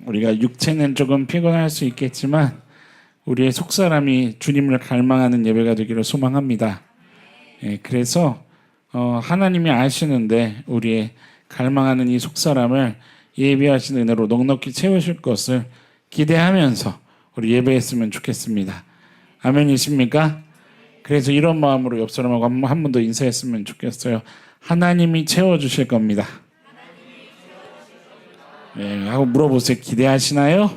우리가 육체는 조금 피곤할 수 있겠지만 우리의 속사람이 주님을 갈망하는 예배가 되기를 소망합니다. 예, 그래서 하나님이 아시는데 우리의 갈망하는 이 속사람을 예비하신 은혜로 넉넉히 채우실 것을 기대하면서 우리 예배했으면 좋겠습니다. 아멘이십니까? 그래서 이런 마음으로 옆 사람하고 한 번 더 인사했으면 좋겠어요. 하나님이 채워주실 겁니다. 예, 하고 물어보세요. 기대하시나요?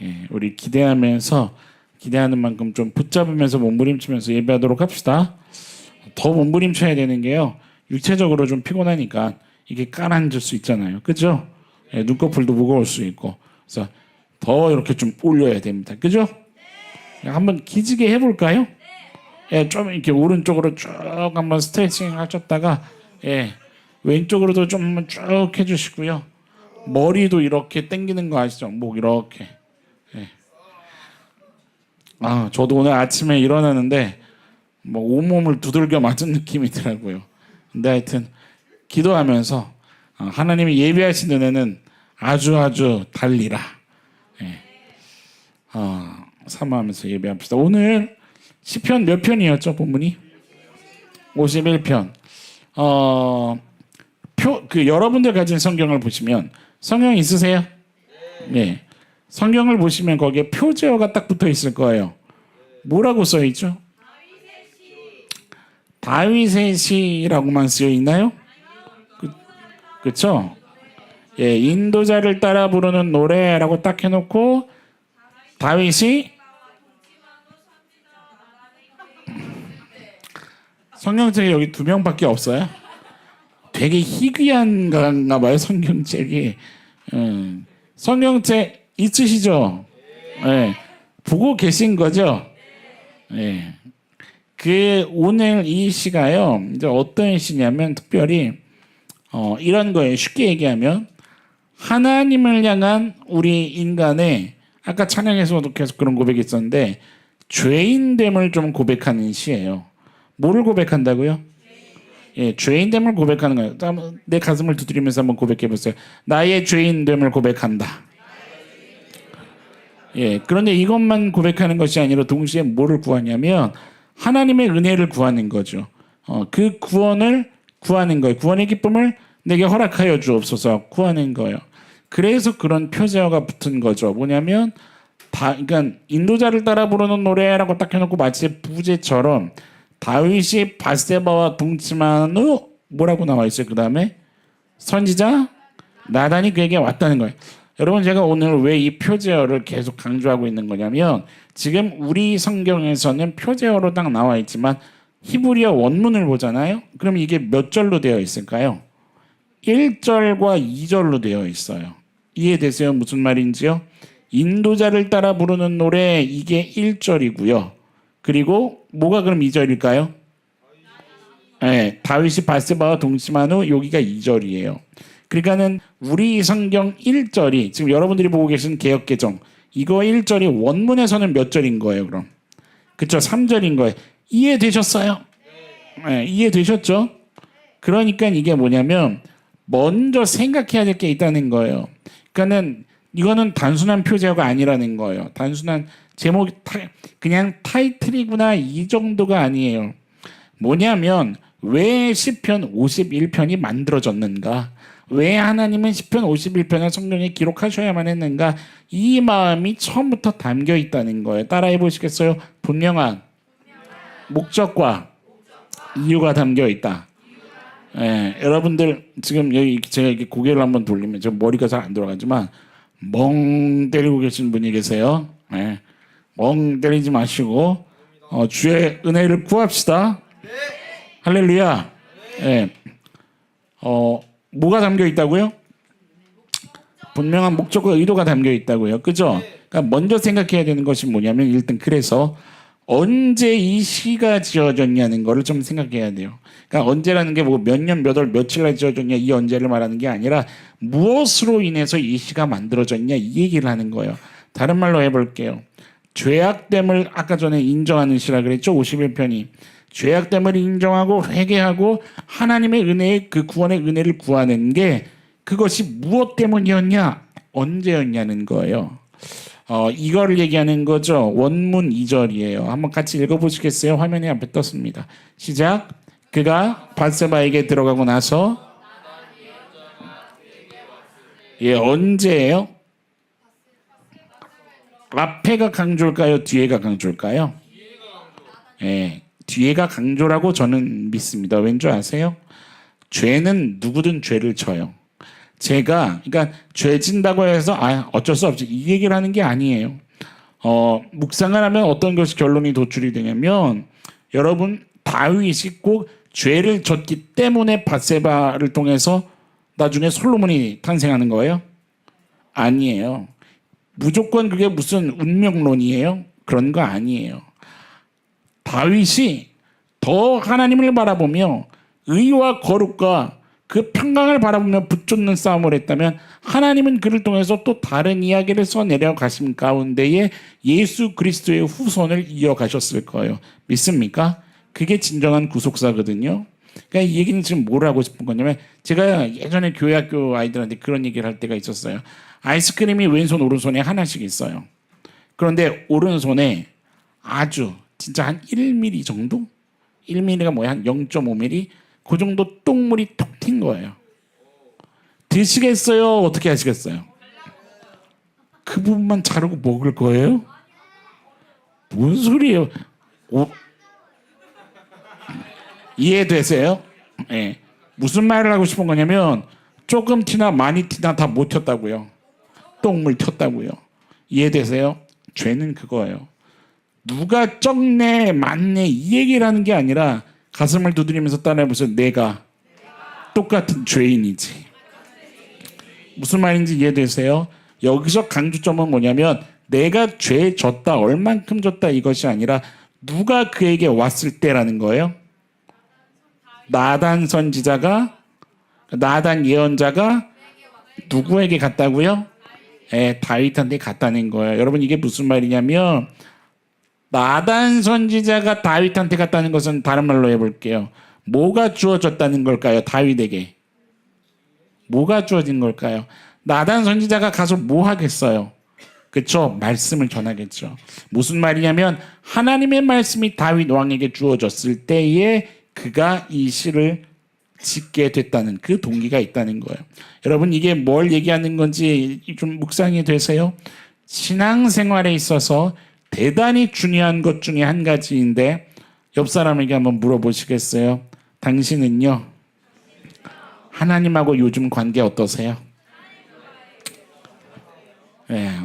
예, 우리 기대하면서 기대하는 만큼 좀 붙잡으면서 몸부림치면서 예배하도록 합시다. 더 몸부림쳐야 되는 게요. 육체적으로 좀 피곤하니까 이게 가라앉을 수 있잖아요. 그죠? 예, 눈꺼풀도 무거울 수 있고. 그래서 더 이렇게 좀 올려야 됩니다. 그죠? 한번 기지개 해볼까요? 예, 좀 이렇게 오른쪽으로 쭉 한번 스트레칭 하셨다가 예, 왼쪽으로도 좀 한번 쭉 해주시고요. 머리도 이렇게 당기는 거 아시죠? 목 이렇게. 예. 저도 오늘 아침에 일어나는데 뭐 온몸을 두들겨 맞은 느낌이더라고요. 근데 하여튼 기도하면서 하나님이 예비하신 은혜는 아주 달리라. 예. 사모하면서 예배합시다. 오늘 시편 몇 편이었죠? 본문이 51편. 여러분들 가진 성경을 보시면 성경 있으세요? 네. 성경을 보시면 거기에 표제어가 딱 붙어 있을 거예요. 뭐라고 써 있죠? 다윗의 시라고만 쓰여 있나요? 그렇죠? 예, 인도자를 따라 부르는 노래라고 딱 해놓고 다윗이 성경책에 여기 2명밖에 없어요. 되게 희귀한가 봐요. 성경책이. 성경책 있으시죠? 네. 보고 계신 거죠? 네. 오늘 이 시가요. 이제 어떤 시냐면 특별히 이런 거예요. 쉽게 얘기하면 하나님을 향한 우리 인간의 아까 찬양에서도 계속 그런 고백이 있었는데 죄인됨을 좀 고백하는 시예요. 뭐를 고백한다고요? 예, 죄인됨을 고백하는 거예요. 내 가슴을 두드리면서 한번 고백해 보세요. 나의 죄인됨을 고백한다. 예, 그런데 이것만 고백하는 것이 아니라 동시에 뭐를 구하냐면 하나님의 은혜를 구하는 거죠. 그 구원을 구하는 거예요. 구원의 기쁨을 내게 허락하여 주옵소서 구하는 거예요. 그래서 그런 표제어가 붙은 거죠. 뭐냐면 그러니까 인도자를 따라 부르는 노래라고 딱 해놓고 마치 부제처럼 다윗이 밧세바와 동침한 후 뭐라고 나와 있어요? 그 다음에 선지자 나단이 그에게 왔다는 거예요. 여러분 제가 오늘 왜 이 표제어를 계속 강조하고 있는 거냐면 지금 우리 성경에서는 표제어로 딱 나와 있지만 히브리어 원문을 보잖아요. 그럼 이게 몇 절로 되어 있을까요? 1절과 2절로 되어 있어요. 이해되세요? 무슨 말인지요? 인도자를 따라 부르는 노래 이게 1절이고요. 그리고 뭐가 그럼 2절일까요? 네, 다윗이 밧세바와 동침한 후 여기가 2절이에요. 그러니까는 우리 성경 1절이 지금 여러분들이 보고 계신 개역개정 이거 1절이 원문에서는 몇 절인 거예요? 그럼 그쵸? 3절인 거예요. 이해되셨어요? 네, 이해되셨죠? 그러니까 이게 뭐냐면 먼저 생각해야 될 게 있다는 거예요. 그러니까는 이거는 단순한 표제어가 아니라는 거예요. 단순한 제목이 그냥 타이틀이구나 이 정도가 아니에요. 뭐냐면 왜 시편 51편이 만들어졌는가? 왜 하나님은 시편 51편을 성경에 기록하셔야만 했는가? 이 마음이 처음부터 담겨 있다는 거예요. 따라해 보시겠어요? 분명한 목적과 이유가 담겨 있다. 예, 여러분들 지금 여기 제가 이렇게 고개를 한번 돌리면 저 머리가 잘 안 돌아가지만 멍 때리고 계신 분이 계세요. 예, 멍 때리지 마시고 주의 은혜를 구합시다. 할렐루야. 예, 뭐가 담겨 있다고요? 분명한 목적과 의도가 담겨 있다고요. 그죠? 그러니까 먼저 생각해야 되는 것이 뭐냐면 일단 그래서 언제 이 시가 지어졌냐는 거를 좀 생각해야 돼요. 그러니까 언제라는 게 뭐 몇 년, 몇 월, 며칠 날 지어졌냐 이 언제를 말하는 게 아니라 무엇으로 인해서 이 시가 만들어졌냐 이 얘기를 하는 거예요. 다른 말로 해볼게요. 죄악됨을 아까 전에 인정하는 시라 그랬죠. 51편이. 죄악됨을 인정하고 회개하고 하나님의 은혜의 그 구원의 은혜를 구하는 게 그것이 무엇 때문이었냐? 언제였냐는 거예요. 이걸 얘기하는 거죠. 원문 2절이에요. 한번 같이 읽어보시겠어요? 화면에 앞에 떴습니다. 시작. 그가 밧세바에게 들어가고 나서 언제예요? 앞에가 강조일까요? 뒤에가 강조일까요? 뒤에가 강조라고 저는 믿습니다. 왠지 아세요? 죄는 누구든 죄를 져요. 그러니까 죄 진다고 해서 어쩔 수 없지 이 얘기를 하는 게 아니에요. 묵상을 하면 어떤 것이 결론이 도출이 되냐면 여러분 다윗이 꼭 죄를 졌기 때문에 밧세바를 통해서 나중에 솔로몬이 탄생하는 거예요? 아니에요. 무조건 그게 무슨 운명론이에요? 그런 거 아니에요. 다윗이 더 하나님을 바라보며 의와 거룩과 그 평강을 바라보며 붙잡는 싸움을 했다면 하나님은 그를 통해서 또 다른 이야기를 써내려 가신 가운데에 예수 그리스도의 후손을 이어가셨을 거예요. 믿습니까? 그게 진정한 구속사거든요. 그러니까 이 얘기는 지금 뭘 하고 싶은 거냐면 제가 예전에 교회학교 아이들한테 그런 얘기를 할 때가 있었어요. 아이스크림이 왼손 오른손에 하나씩 있어요. 그런데 오른손에 아주 진짜 한 1mm 정도? 1mm가 뭐야? 한 0.5mm? 그 정도 똥물이 톡 튄 거예요. 드시겠어요? 어떻게 하시겠어요? 그 부분만 자르고 먹을 거예요? 뭔 소리예요? 이해되세요? 네. 무슨 말을 하고 싶은 거냐면 조금 티나 많이 티나 다 못 튀었다고요. 똥물 튀었다고요. 이해되세요? 죄는 그거예요. 누가 적네 많네 이 얘기를 하는 게 아니라 가슴을 두드리면서 따라해보세요. 내가 똑같은 죄인이지. 무슨 말인지 이해되세요? 여기서 강조점은 뭐냐면 내가 죄 졌다 얼만큼 졌다 이것이 아니라 누가 그에게 왔을 때라는 거예요. 나단 선지자가 나단 예언자가 누구에게 갔다고요? 다윗한테 갔다는 거예요. 여러분 이게 무슨 말이냐면 나단 선지자가 다윗한테 갔다는 것은 다른 말로 해볼게요. 뭐가 주어졌다는 걸까요? 다윗에게. 뭐가 주어진 걸까요? 나단 선지자가 가서 뭐 하겠어요? 그렇죠? 말씀을 전하겠죠. 무슨 말이냐면 하나님의 말씀이 다윗 왕에게 주어졌을 때에 그가 이 시를 짓게 됐다는 그 동기가 있다는 거예요. 여러분 이게 뭘 얘기하는 건지 좀 묵상이 되세요? 신앙생활에 있어서 대단히 중요한 것 중에 한 가지인데 옆 사람에게 한번 물어보시겠어요? 당신은요? 하나님하고 요즘 관계 어떠세요?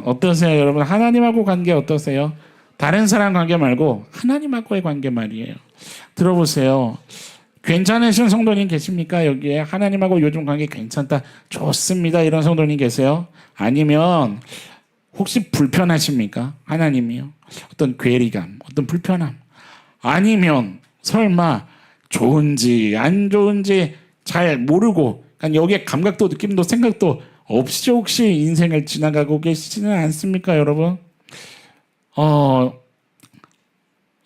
어떠세요 여러분? 하나님하고 관계 어떠세요? 다른 사람 관계 말고 하나님하고의 관계 말이에요. 들어보세요. 괜찮으신 성도님 계십니까? 여기에 하나님하고 요즘 관계 괜찮다 좋습니다 이런 성도님 계세요? 아니면 혹시 불편하십니까? 하나님이요. 어떤 괴리감, 어떤 불편함. 아니면 설마 좋은지 안 좋은지 잘 모르고 그냥 여기에 감각도 느낌도 생각도 없이 혹시 인생을 지나가고 계시지는 않습니까 여러분?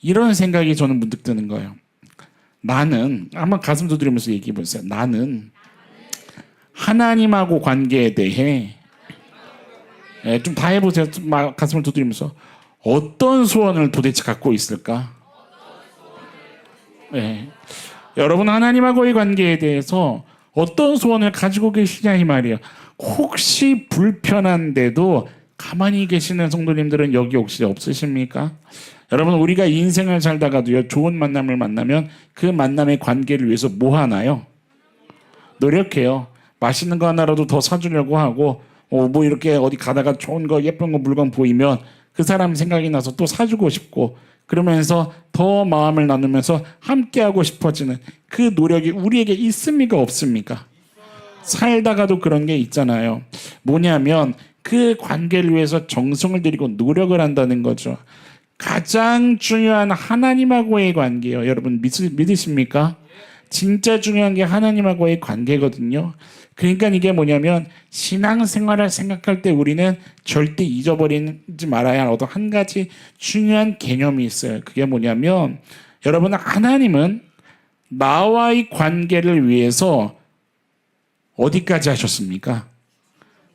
이런 생각이 저는 문득 드는 거예요. 나는 한번 가슴 두드리면서 얘기해 보세요. 나는 하나님하고 관계에 대해 좀 다 해보세요. 가슴을 두드리면서 어떤 소원을 도대체 갖고 있을까? 여러분 하나님하고의 관계에 대해서 어떤 소원을 가지고 계시냐 이 말이에요. 혹시 불편한데도 가만히 계시는 성도님들은 여기 혹시 없으십니까? 여러분 우리가 인생을 살다가도요 좋은 만남을 만나면 그 만남의 관계를 위해서 뭐 하나요? 노력해요. 맛있는 거 하나라도 더 사주려고 하고 뭐 이렇게 어디 가다가 좋은 거 예쁜 거 물건 보이면 그 사람 생각이 나서 또 사주고 싶고 그러면서 더 마음을 나누면서 함께하고 싶어지는 그 노력이 우리에게 있습니까 없습니까? 살다가도 그런 게 있잖아요. 뭐냐면 그 관계를 위해서 정성을 들이고 노력을 한다는 거죠. 가장 중요한 하나님하고의 관계예요. 여러분 믿으십니까? 진짜 중요한 게 하나님하고의 관계거든요. 그러니까 이게 뭐냐면 신앙생활을 생각할 때 우리는 절대 잊어버리지 말아야 할 어떤 한 가지 중요한 개념이 있어요. 그게 뭐냐면 여러분 하나님은 나와의 관계를 위해서 어디까지 하셨습니까?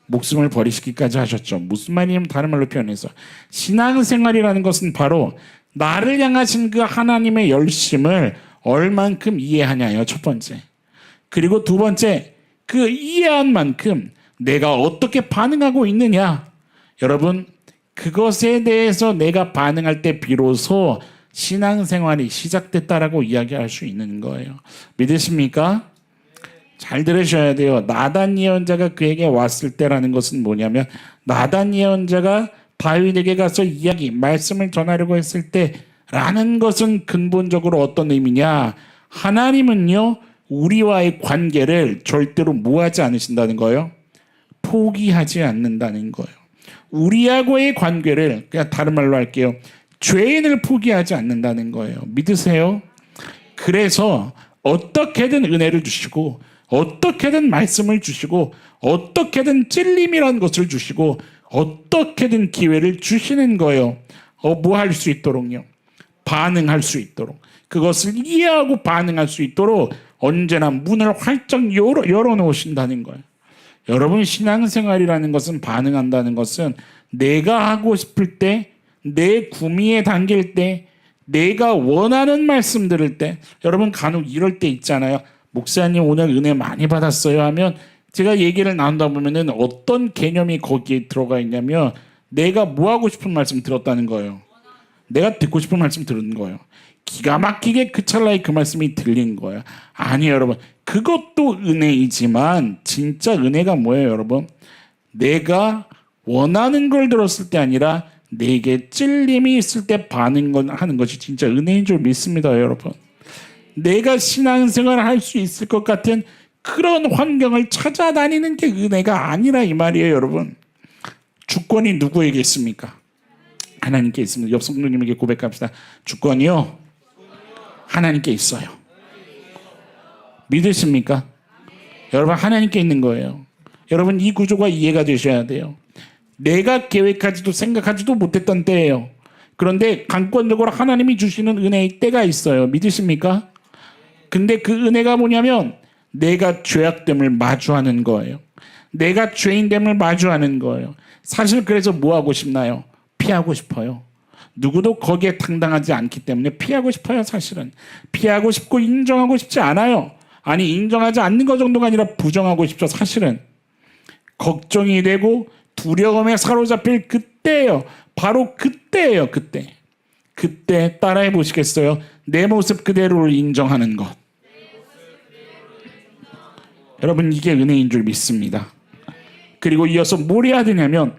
목숨을 버리시기까지 하셨죠. 무슨 말이냐면 다른 말로 표현해서 신앙생활이라는 것은 바로 나를 향하신 그 하나님의 열심을 얼만큼 이해하냐요. 첫 번째. 그리고 두 번째, 그 이해한 만큼 내가 어떻게 반응하고 있느냐. 여러분, 그것에 대해서 내가 반응할 때 비로소 신앙생활이 시작됐다라고 이야기할 수 있는 거예요. 믿으십니까? 잘 들으셔야 돼요. 나단 예언자가 그에게 왔을 때라는 것은 뭐냐면 나단 예언자가 다윗에게 가서 말씀을 전하려고 했을 때라는 것은 근본적으로 어떤 의미냐. 하나님은요, 우리와의 관계를 절대로 뭐하지 않으신다는 거예요. 포기하지 않는다는 거예요. 우리하고의 관계를, 그냥 다른 말로 할게요. 죄인을 포기하지 않는다는 거예요. 믿으세요? 그래서 어떻게든 은혜를 주시고 어떻게든 말씀을 주시고 어떻게든 찔림이라는 것을 주시고 어떻게든 기회를 주시는 거예요. 뭐 할 수 있도록요. 반응할 수 있도록. 그것을 이해하고 반응할 수 있도록 언제나 문을 활짝 열어놓으신다는 거예요. 여러분, 신앙생활이라는 것은 반응한다는 것은 내가 하고 싶을 때, 내 구미에 당길 때, 내가 원하는 말씀 들을 때, 여러분 간혹 이럴 때 있잖아요. 목사님 오늘 은혜 많이 받았어요 하면 제가 얘기를 나누다 보면은 어떤 개념이 거기에 들어가 있냐면 내가 뭐 하고 싶은 말씀 들었다는 거예요. 내가 듣고 싶은 말씀 들은 거예요. 기가 막히게 그 찰나에 그 말씀이 들린 거예요. 아니에요, 여러분. 그것도 은혜이지만 진짜 은혜가 뭐예요, 여러분? 내가 원하는 걸 들었을 때 아니라 내게 찔림이 있을 때 반응하는 것이 진짜 은혜인 줄 믿습니다, 여러분. 내가 신앙생활을 할 수 있을 것 같은 그런 환경을 찾아다니는 게 은혜가 아니라 이 말이에요, 여러분. 주권이 누구에게 있습니까? 하나님께 있습니다. 옆 성도님에게 고백합시다. 주권이요, 하나님께 있어요. 믿으십니까? 여러분, 하나님께 있는 거예요. 여러분, 이 구조가 이해가 되셔야 돼요. 내가 계획하지도 생각하지도 못했던 때예요. 그런데 강권적으로 하나님이 주시는 은혜의 때가 있어요. 믿으십니까? 근데 그 은혜가 뭐냐면 내가 죄악됨을 마주하는 거예요. 내가 죄인됨을 마주하는 거예요. 사실 그래서 뭐 하고 싶나요? 피하고 싶어요. 누구도 거기에 당당하지 않기 때문에 피하고 싶어요. 사실은 피하고 싶고 인정하고 싶지 않아요. 아니, 인정하지 않는 것 정도가 아니라 부정하고 싶죠. 사실은 걱정이 되고 두려움에 사로잡힐 그때예요. 바로 그때예요. 그때 따라해 보시겠어요? 내 모습 그대로를 인정하는 것. 여러분, 이게 은혜인 줄 믿습니다. 그리고 이어서 뭘 해야 되냐면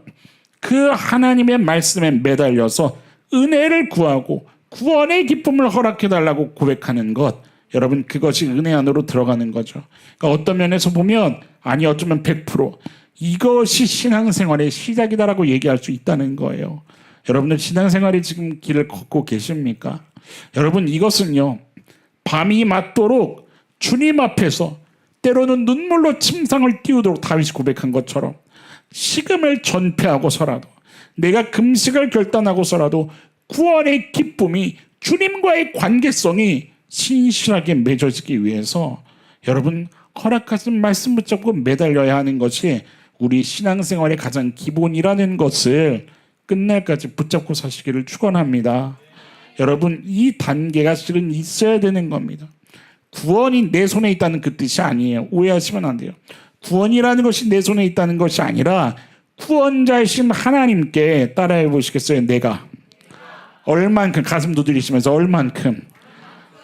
그 하나님의 말씀에 매달려서 은혜를 구하고 구원의 기쁨을 허락해달라고 고백하는 것. 여러분, 그것이 은혜 안으로 들어가는 거죠. 그러니까 어떤 면에서 보면, 아니 어쩌면 100% 이것이 신앙생활의 시작이다라고 얘기할 수 있다는 거예요. 여러분들 신앙생활이 지금 길을 걷고 계십니까? 여러분, 이것은요, 밤이 맞도록 주님 앞에서 때로는 눈물로 침상을 띄우도록 다윗이 고백한 것처럼 식음을 전폐하고서라도, 내가 금식을 결단하고서라도 구원의 기쁨이, 주님과의 관계성이 신실하게 맺어지기 위해서 여러분, 허락하신 말씀 붙잡고 매달려야 하는 것이 우리 신앙생활의 가장 기본이라는 것을 끝날까지 붙잡고 사시기를 축원합니다. 여러분, 이 단계가 실은 있어야 되는 겁니다. 구원이 내 손에 있다는 그 뜻이 아니에요. 오해하시면 안 돼요. 구원이라는 것이 내 손에 있다는 것이 아니라 구원자이신 하나님께 따라해 보시겠어요? 내가 얼만큼, 가슴 두드리시면서 얼만큼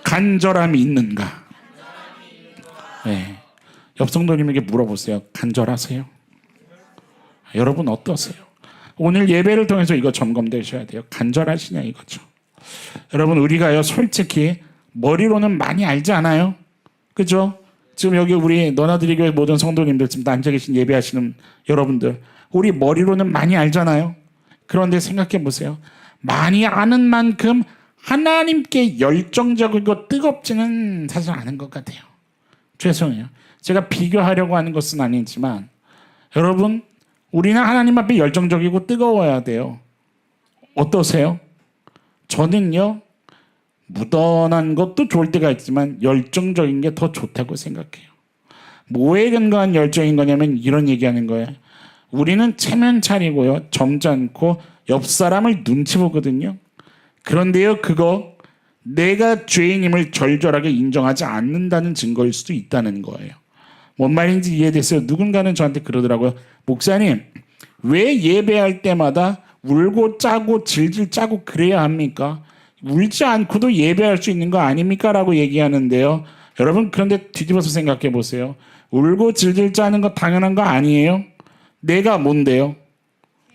간절함이 있는가. 네. 옆 성도님에게 물어보세요. 간절하세요? 여러분 어떠세요? 오늘 예배를 통해서 이거 점검되셔야 돼요. 간절하시냐 이거죠. 여러분, 우리가요 솔직히 머리로는 많이 알지 않아요? 그죠? 지금 여기 우리 너나들이 교회 모든 성도님들, 지금 앉아 계신 예배하시는 여러분들, 우리 머리로는 많이 알잖아요. 그런데 생각해 보세요. 많이 아는 만큼 하나님께 열정적이고 뜨겁지는 사실 않은 것 같아요. 죄송해요. 제가 비교하려고 하는 것은 아니지만 여러분, 우리는 하나님 앞에 열정적이고 뜨거워야 돼요. 어떠세요? 저는요, 무던한 것도 좋을 때가 있지만 열정적인 게 더 좋다고 생각해요. 뭐에 근거한 열정인 거냐면 이런 얘기하는 거예요. 우리는 체면 차리고요. 점잖고 옆 사람을 눈치 보거든요. 그런데요, 그거 내가 죄인임을 절절하게 인정하지 않는다는 증거일 수도 있다는 거예요. 뭔 말인지 이해됐어요? 누군가는 저한테 그러더라고요. 목사님, 왜 예배할 때마다 울고 짜고 질질 짜고 그래야 합니까? 울지 않고도 예배할 수 있는 거 아닙니까? 라고 얘기하는데요. 여러분, 그런데 뒤집어서 생각해 보세요. 울고 질질 짜는 거 당연한 거 아니에요? 내가 뭔데요?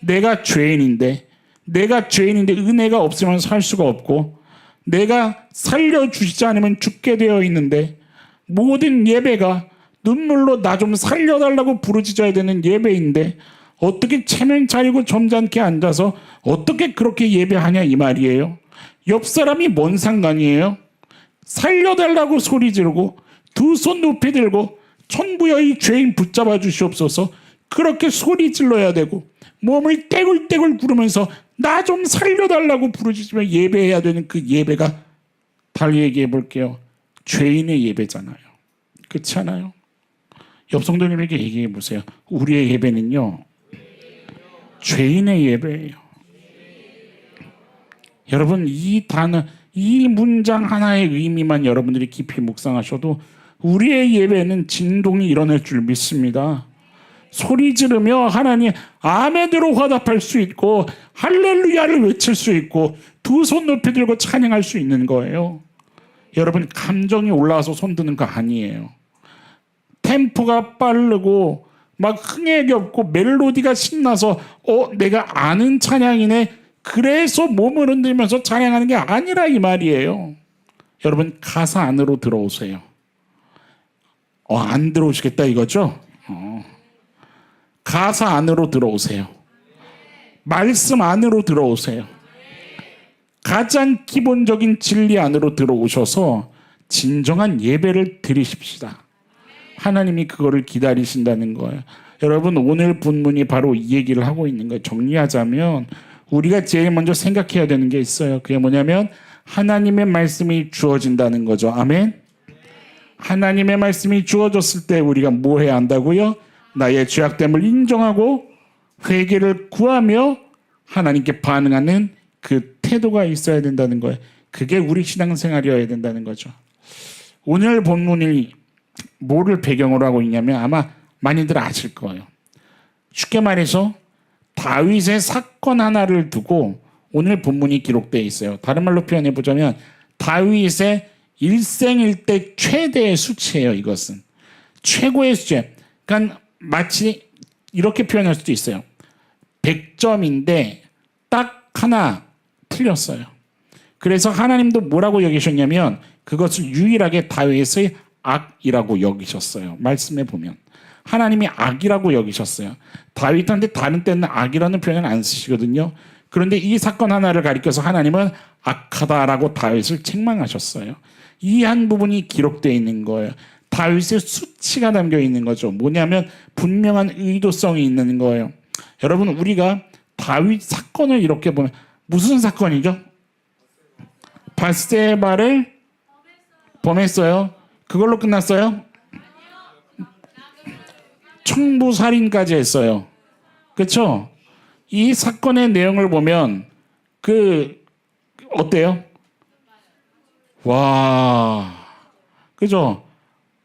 내가 죄인인데 은혜가 없으면 살 수가 없고, 내가 살려주시지 않으면 죽게 되어 있는데, 모든 예배가 눈물로 나 좀 살려달라고 부르짖어야 되는 예배인데 어떻게 체면 차리고 점잖게 앉아서 어떻게 그렇게 예배하냐 이 말이에요. 옆 사람이 뭔 상관이에요? 살려달라고 소리 지르고 두 손 높이 들고 천부여의 죄인 붙잡아 주시옵소서 그렇게 소리 질러야 되고, 몸을 떼굴떼굴 구르면서 나 좀 살려달라고 부르짖으며 예배해야 되는 그 예배가, 달리 얘기해 볼게요, 죄인의 예배잖아요. 그렇지 않아요? 옆 성도님에게 얘기해 보세요. 우리의 예배는요, 죄인의 예배예요. 여러분, 이 단어, 이 문장 하나의 의미만 여러분들이 깊이 묵상하셔도 우리의 예배는 진동이 일어날 줄 믿습니다. 소리 지르며 하나님 아멘으로 화답할 수 있고 할렐루야를 외칠 수 있고 두 손 높이 들고 찬양할 수 있는 거예요. 여러분, 감정이 올라와서 손 드는 거 아니에요. 템포가 빠르고 막 흥에 없고 멜로디가 신나서 내가 아는 찬양이네, 그래서 몸을 흔들면서 찬양하는 게 아니라 이 말이에요. 여러분, 가사 안으로 들어오세요. 안 들어오시겠다 이거죠? 가사 안으로 들어오세요. 말씀 안으로 들어오세요. 가장 기본적인 진리 안으로 들어오셔서 진정한 예배를 드리십시다. 하나님이 그거를 기다리신다는 거예요. 여러분, 오늘 본문이 바로 이 얘기를 하고 있는 거예요. 정리하자면 우리가 제일 먼저 생각해야 되는 게 있어요. 그게 뭐냐면 하나님의 말씀이 주어진다는 거죠. 아멘. 하나님의 말씀이 주어졌을 때 우리가 뭐 해야 한다고요? 나의 죄악됨을 인정하고 회개를 구하며 하나님께 반응하는 그 태도가 있어야 된다는 거예요. 그게 우리 신앙생활이어야 된다는 거죠. 오늘 본문이 뭐를 배경으로 하고 있냐면 아마 많이들 아실 거예요. 쉽게 말해서 다윗의 사건 하나를 두고 오늘 본문이 기록되어 있어요. 다른 말로 표현해 보자면 다윗의 일생일대 최대의 수치예요. 이것은 최고의 수치. 그러니까 마치 이렇게 표현할 수도 있어요. 100점인데 딱 하나 틀렸어요. 그래서 하나님도 뭐라고 여기셨냐면 그것을 유일하게 다윗의 악이라고 여기셨어요. 말씀에 보면 하나님이 악이라고 여기셨어요. 다윗한테 다른 때는 악이라는 표현을 안 쓰시거든요. 그런데 이 사건 하나를 가리켜서 하나님은 악하다라고 다윗을 책망하셨어요. 이 한 부분이 기록되어 있는 거예요. 다윗의 수치가 담겨 있는 거죠. 뭐냐면 분명한 의도성이 있는 거예요. 여러분, 우리가 다윗 사건을 이렇게 보면 무슨 사건이죠? 밧세바를 범했어요. 그걸로 끝났어요? 청부살인까지 했어요. 그렇죠? 이 사건의 내용을 보면 어때요? 와, 그죠?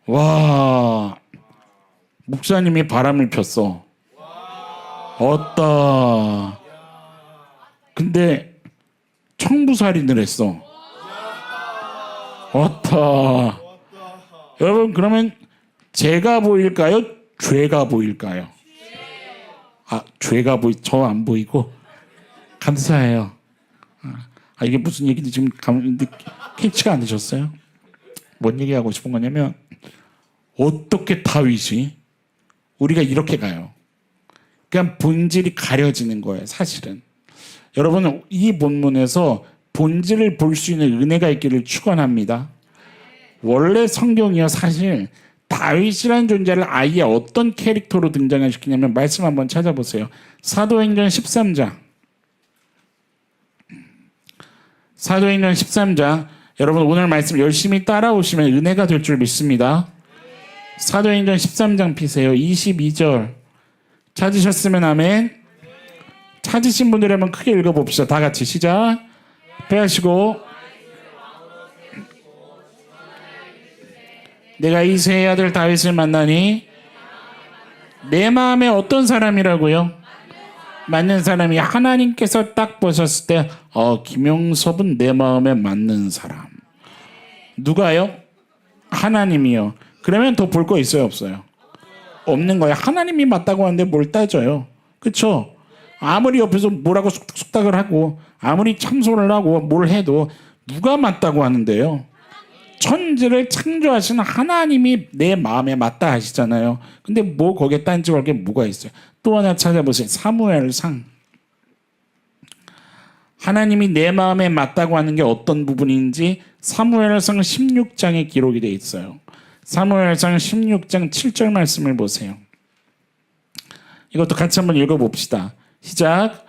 와, 목사님이 바람을 폈어. 어따. 근데 청부살인을 했어. 어따. 여러분, 그러면 죄가 보일까요? 죄가 보일까요? 죄가 저 안 보이고 감사해요. 이게 무슨 얘기인지 지금 캐치가 안 되셨어요? 뭔 얘기하고 싶은 거냐면 어떻게 다윗이, 우리가 이렇게 가요. 그냥 본질이 가려지는 거예요. 사실은 여러분, 이 본문에서 본질을 볼 수 있는 은혜가 있기를 축원합니다. 원래 성경이요, 사실 다윗이라는 존재를 아예 어떤 캐릭터로 등장을 시키냐면 말씀 한번 찾아보세요. 사도행전 13장. 사도행전 13장. 여러분, 오늘 말씀 열심히 따라오시면 은혜가 될 줄 믿습니다. 사도행전 13장 피세요. 22절. 찾으셨으면 아멘. 찾으신 분들이 한번 크게 읽어봅시다. 다 같이 시작. 배하시고 내가 이새의 아들 다윗을 만나니 내 마음에 어떤 사람이라고요? 맞는 사람이 하나님께서 딱 보셨을 때 김용섭은 내 마음에 맞는 사람. 누가요? 하나님이요. 그러면 더 볼 거 있어요 없어요? 없는 거예요. 하나님이 맞다고 하는데 뭘 따져요. 그렇죠? 아무리 옆에서 뭐라고 쑥닥쑥닥을 하고 아무리 참소를 하고 뭘 해도 누가 맞다고 하는데요. 천지를 창조하시는 하나님이 내 마음에 맞다 하시잖아요. 근데 뭐 거기에 딴지할 게 뭐가 있어요. 또 하나 찾아보세요. 사무엘상. 하나님이 내 마음에 맞다고 하는 게 어떤 부분인지 사무엘상 16장에 기록이 되어 있어요. 사무엘상 16장 7절 말씀을 보세요. 이것도 같이 한번 읽어봅시다. 시작.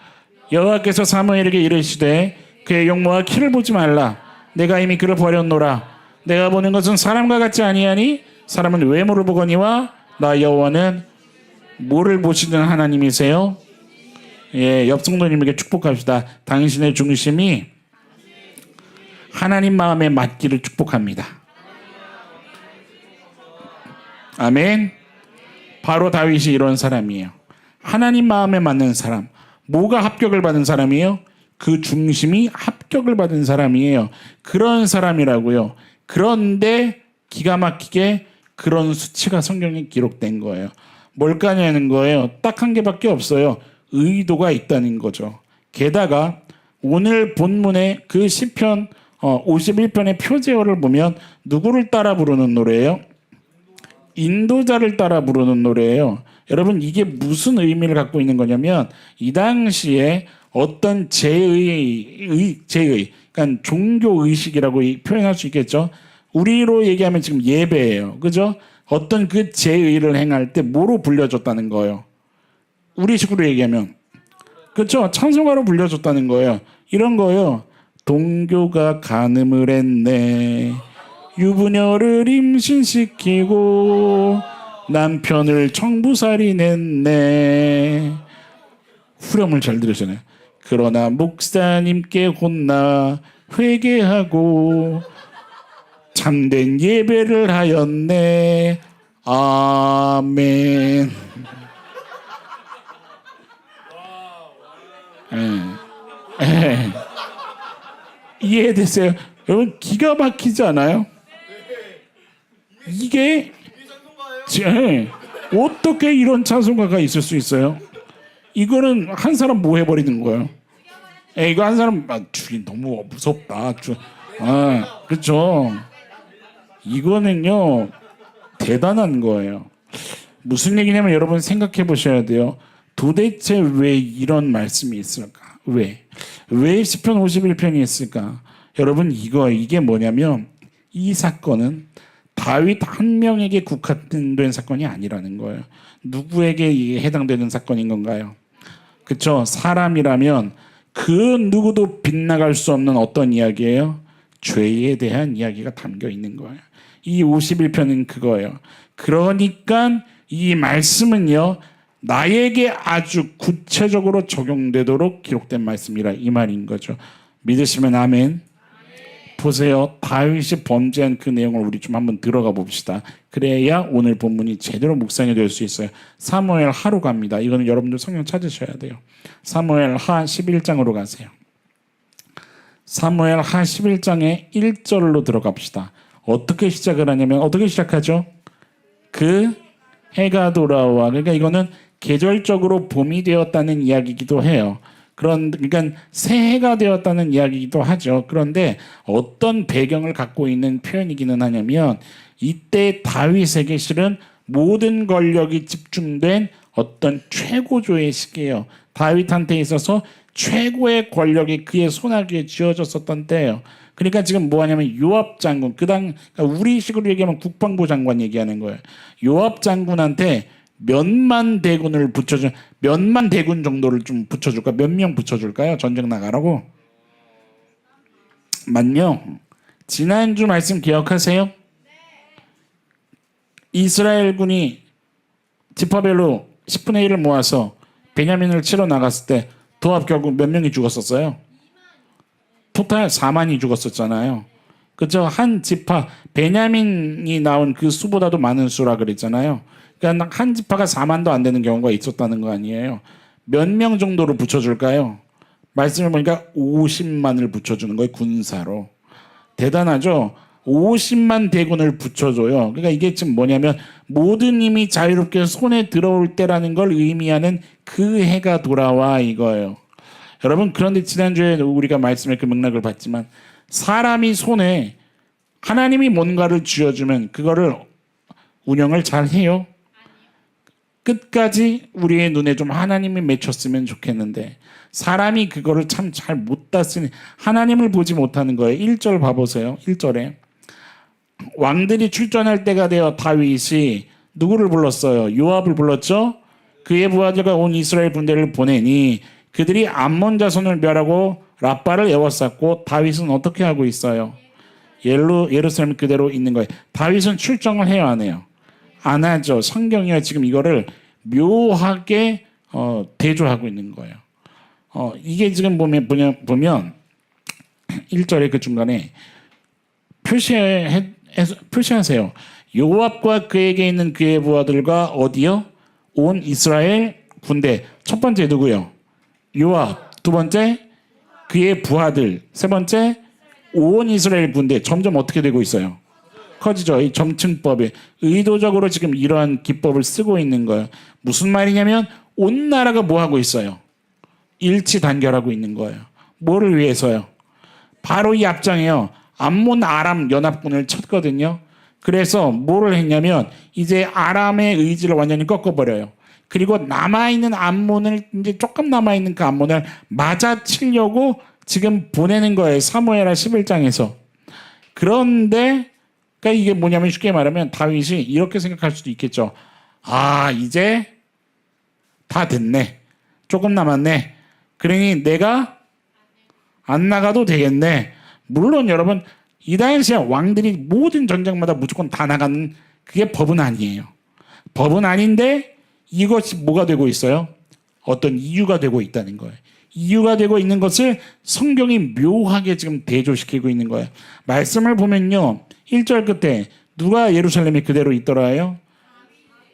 여호와께서 사무엘에게 이르시되 그의 용모와 키를 보지 말라. 내가 이미 그를 버렸노라. 내가 보는 것은 사람과 같지 아니하니 사람은 외모를 보거니와 나 여호와는 뭐를 보시는 하나님이세요? 예, 옆 성도님에게 축복합시다. 당신의 중심이 하나님 마음에 맞기를 축복합니다. 아멘. 바로 다윗이 이런 사람이에요. 하나님 마음에 맞는 사람. 뭐가 합격을 받은 사람이에요? 그 중심이 합격을 받은 사람이에요. 그런 사람이라고요. 그런데 기가 막히게 그런 수치가 성경에 기록된 거예요. 뭘까냐는 거예요. 딱 한 개밖에 없어요. 의도가 있다는 거죠. 게다가 오늘 본문의 그 시편 51편의 표제어를 보면 누구를 따라 부르는 노래예요? 인도자를 따라 부르는 노래예요. 여러분 이게 무슨 의미를 갖고 있는 거냐면 이 당시에 어떤 제의, 그러니까 종교 의식이라고 표현할 수 있겠죠. 우리로 얘기하면 지금 예배예요. 그죠? 어떤 그 제의를 행할 때 뭐로 불려줬다는 거예요. 우리식으로 얘기하면 그렇죠. 찬송가로 불려줬다는 거예요. 이런 거예요. 동교가 간음을 했네. 유부녀를 임신시키고 남편을 청부살인했네. 후렴을 잘 들으시네요. 그러나 목사님께 혼나 회개하고 참된 예배를 하였네. 아멘. 이해되세요? 여러분 기가 막히지 않아요? 이게 어떻게 이런 찬송가가 있을 수 있어요? 이거는 한 사람 뭐 해버리는 거예요? 이거 한 사람 주인 너무 무섭다. 그렇죠. 이거는요 대단한 거예요. 무슨 얘기냐면 여러분 생각해 보셔야 돼요. 도대체 왜 이런 말씀이 있을까? 왜 시편 51편이 있을까? 여러분 이게 뭐냐면 이 사건은 다윗 한 명에게 국한된 사건이 아니라는 거예요. 누구에게 이게 해당되는 사건인 건가요? 그렇죠. 사람이라면 그 누구도 빗나갈 수 없는 어떤 이야기예요? 죄에 대한 이야기가 담겨 있는 거예요. 이 51편은 그거예요. 그러니까 이 말씀은요 나에게 아주 구체적으로 적용되도록 기록된 말씀이라 이 말인 거죠. 믿으시면 아멘. 보세요. 다윗이 범죄한 그 내용을 우리 좀 한번 들어가 봅시다. 그래야 오늘 본문이 제대로 묵상이 될 수 있어요. 사무엘 하로 갑니다. 이거는 여러분들 성경 찾으셔야 돼요. 사무엘 하 11장으로 가세요. 사무엘 하 11장의 1절로 들어갑시다. 어떻게 시작을 하냐면 어떻게 시작하죠? 그 해가 돌아와. 그러니까 이거는 계절적으로 봄이 되었다는 이야기이기도 해요. 그러니까 새해가 되었다는 이야기이기도 하죠. 그런데 어떤 배경을 갖고 있는 표현이기는 하냐면 이때 다윗에게 실은 모든 권력이 집중된 어떤 최고조의 시기예요. 다윗한테 있어서 최고의 권력이 그의 손아귀에 쥐어졌었던 때예요. 그러니까 지금 뭐 하냐면 요압 장군, 그러니까 우리식으로 얘기하면 국방부 장관 얘기하는 거예요. 요압 장군한테 몇만 대군을 몇만 대군 정도를 좀 붙여줄까? 몇 명 붙여줄까요? 전쟁 나가라고? 10,000명. 지난주 말씀 기억하세요? 이스라엘군이 지파별로 10분의 1을 모아서 베냐민을 치러 나갔을 때 도합 결국 몇 명이 죽었었어요? 토탈 4만이 죽었었잖아요. 그죠? 한 지파 베냐민이 나온 그 수보다도 많은 수라 그랬잖아요. 그러니까 한 지파가 4만도 안 되는 경우가 있었다는 거 아니에요. 몇 명 정도로 붙여줄까요? 말씀을 보니까 50만을 붙여주는 거예요. 군사로. 대단하죠? 50만 대군을 붙여줘요. 그러니까 이게 지금 뭐냐면 모든 힘이 자유롭게 손에 들어올 때라는 걸 의미하는 그 해가 돌아와 이거예요. 여러분 그런데 지난주에 우리가 말씀의 그 맥락을 봤지만 사람이 손에 하나님이 뭔가를 쥐어주면 그거를 운영을 잘 해요. 끝까지 우리의 눈에 좀 하나님이 맺혔으면 좋겠는데 사람이 그거를 참 잘 못 땄으니 하나님을 보지 못하는 거예요. 1절 봐보세요. 1절에 왕들이 출전할 때가 되어 다윗이 누구를 불렀어요? 요압을 불렀죠. 그의 부하들과 온 이스라엘 군대를 보내니 그들이 암몬 자손을 멸하고 라빠를 에워쌌고 다윗은 어떻게 하고 있어요? 예루살렘 그대로 있는 거예요. 다윗은 출정을 해요, 안 해요? 안 하죠. 성경이요 지금 이거를 묘하게 대조하고 있는 거예요. 이게 지금 보면 1절의 그 중간에 표시하세요. 요압과 그에게 있는 그의 부하들과 어디요? 온 이스라엘 군대. 첫 번째 누구요? 요압. 두 번째 그의 부하들. 세 번째 온 이스라엘 군대. 점점 어떻게 되고 있어요? 커지죠. 이 점층법에 의도적으로 지금 이러한 기법을 쓰고 있는 거예요. 무슨 말이냐면 온 나라가 뭐 하고 있어요? 일치 단결하고 있는 거예요. 뭐를 위해서요? 바로 이 앞장에요. 암몬 아람 연합군을 쳤거든요. 그래서 뭐를 했냐면 이제 아람의 의지를 완전히 꺾어버려요. 그리고 남아있는 암몬을 이제 조금 남아있는 그 암몬을 맞아치려고 지금 보내는 거예요. 사무엘하 11장에서. 그런데 그러니까 이게 뭐냐면 쉽게 말하면 다윗이 이렇게 생각할 수도 있겠죠. 아 이제 다 됐네. 조금 남았네. 그러니 내가 안 나가도 되겠네. 물론 여러분 이 당시에 왕들이 모든 전쟁마다 무조건 다 나가는 그게 법은 아니에요. 법은 아닌데 이것이 뭐가 되고 있어요? 어떤 이유가 되고 있다는 거예요. 이유가 되고 있는 것을 성경이 묘하게 지금 대조시키고 있는 거예요. 말씀을 보면요. 1절 끝에 누가 예루살렘에 그대로 있더라요?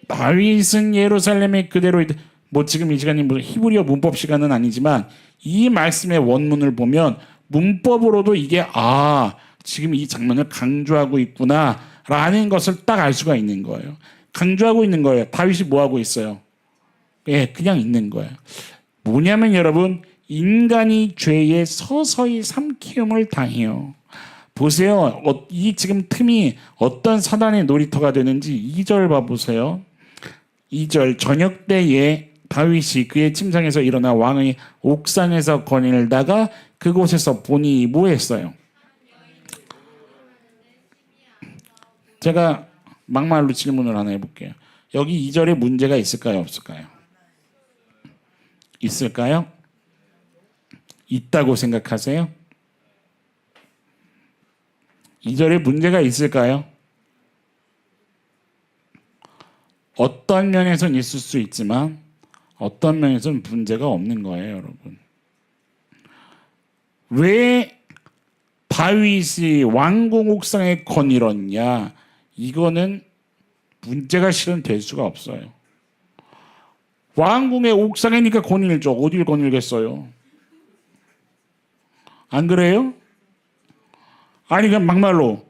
다윗은 예루살렘에 그대로 뭐 지금 이 시간이 뭐 히브리어 문법 시간은 아니지만 이 말씀의 원문을 보면 문법으로도 이게 지금 이 장면을 강조하고 있구나라는 것을 딱 알 수가 있는 거예요. 강조하고 있는 거예요. 다윗이 뭐 하고 있어요? 그냥 있는 거예요. 뭐냐면 여러분 인간이 죄에 서서히 삼키움을 당해요. 보세요. 이 지금 틈이 어떤 사단의 놀이터가 되는지 2절 봐보세요. 2절 저녁 때에 다윗이 그의 침상에서 일어나 왕의 옥상에서 거닐다가 그곳에서 보니 뭐 했어요? 제가 막말로 질문을 하나 해볼게요. 여기 2절에 문제가 있을까요? 없을까요? 있을까요? 있다고 생각하세요? 2절에 문제가 있을까요? 어떤 면에서는 있을 수 있지만 어떤 면에서는 문제가 없는 거예요, 여러분. 왜 다윗이 왕궁 옥상에 거닐었냐? 이거는 문제가 실은 될 수가 없어요. 왕궁의 옥상이니까 거닐죠. 어딜 거닐겠어요? 안 그래요? 아니 그냥 막말로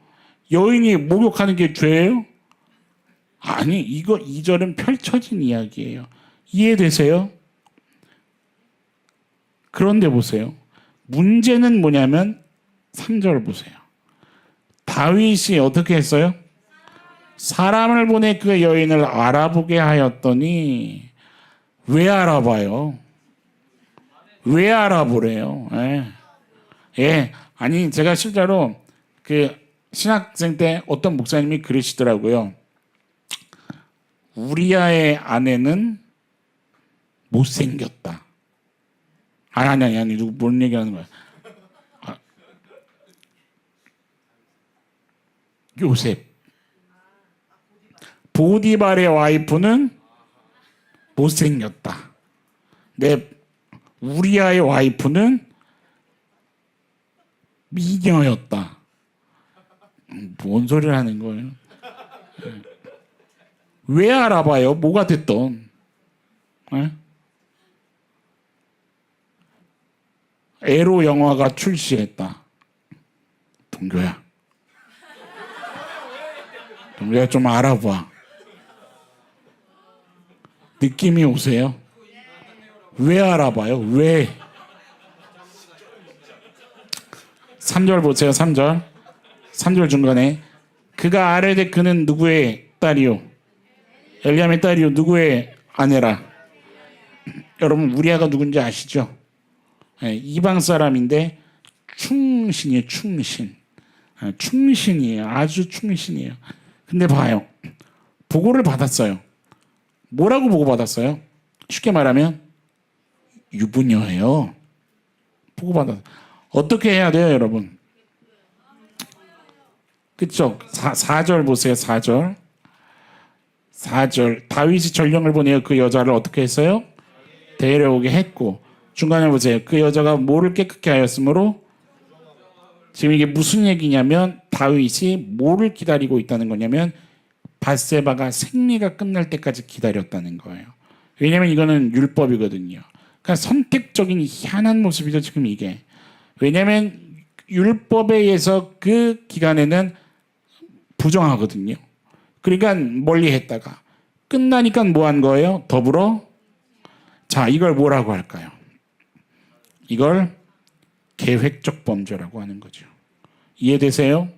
여인이 목욕하는 게 죄예요? 아니 이거 2절은 펼쳐진 이야기예요. 이해되세요? 그런데 보세요. 문제는 뭐냐면 3절 보세요. 다윗이 어떻게 했어요? 사람을 보내 그 여인을 알아보게 하였더니 왜 알아봐요? 왜 알아보래요? 아니 제가 실제로 그 신학생 때 어떤 목사님이 그러시더라고요. 우리아의 아내는 못생겼다. 아니 누구 뭔 얘기하는 거야? 요셉. 보디발의 와이프는 못생겼다. 우리아의 와이프는 미녀였다. 뭔 소리를 하는 거예요? 왜 알아봐요? 뭐가 됐던. 에? 에로 영화가 출시했다. 동교야. 동교야 좀 알아봐. 느낌이 오세요? 왜 알아봐요? 왜? 3절 보세요. 3절 중간에 그가 아뢰되 그는 누구의 딸이요? 엘리암의 딸이요. 누구의 아내라? 여러분 우리아가 누군지 아시죠? 네, 이방 사람인데 충신이에요. 충신이에요. 아주 충신이에요. 근데 봐요. 보고를 받았어요. 뭐라고 보고받았어요? 쉽게 말하면 유부녀예요. 보고받았어요. 어떻게 해야 돼요, 여러분? 그쵸? 4절 보세요. 4절. 다윗이 전령을 보내어 그 여자를 어떻게 했어요? 데려오게 했고, 중간에 보세요. 그 여자가 뭐를 깨끗게 하였으므로, 지금 이게 무슨 얘기냐면 다윗이 뭐를 기다리고 있다는 거냐면 밧세바가 생리가 끝날 때까지 기다렸다는 거예요. 왜냐하면 이거는 율법이거든요. 그러니까 선택적인 희한한 모습이죠. 지금 이게. 왜냐하면 율법에 의해서 그 기간에는 부정하거든요. 그러니까 멀리 했다가 끝나니까 뭐 한 거예요? 더불어. 자, 이걸 뭐라고 할까요? 이걸 계획적 범죄라고 하는 거죠. 이해되세요?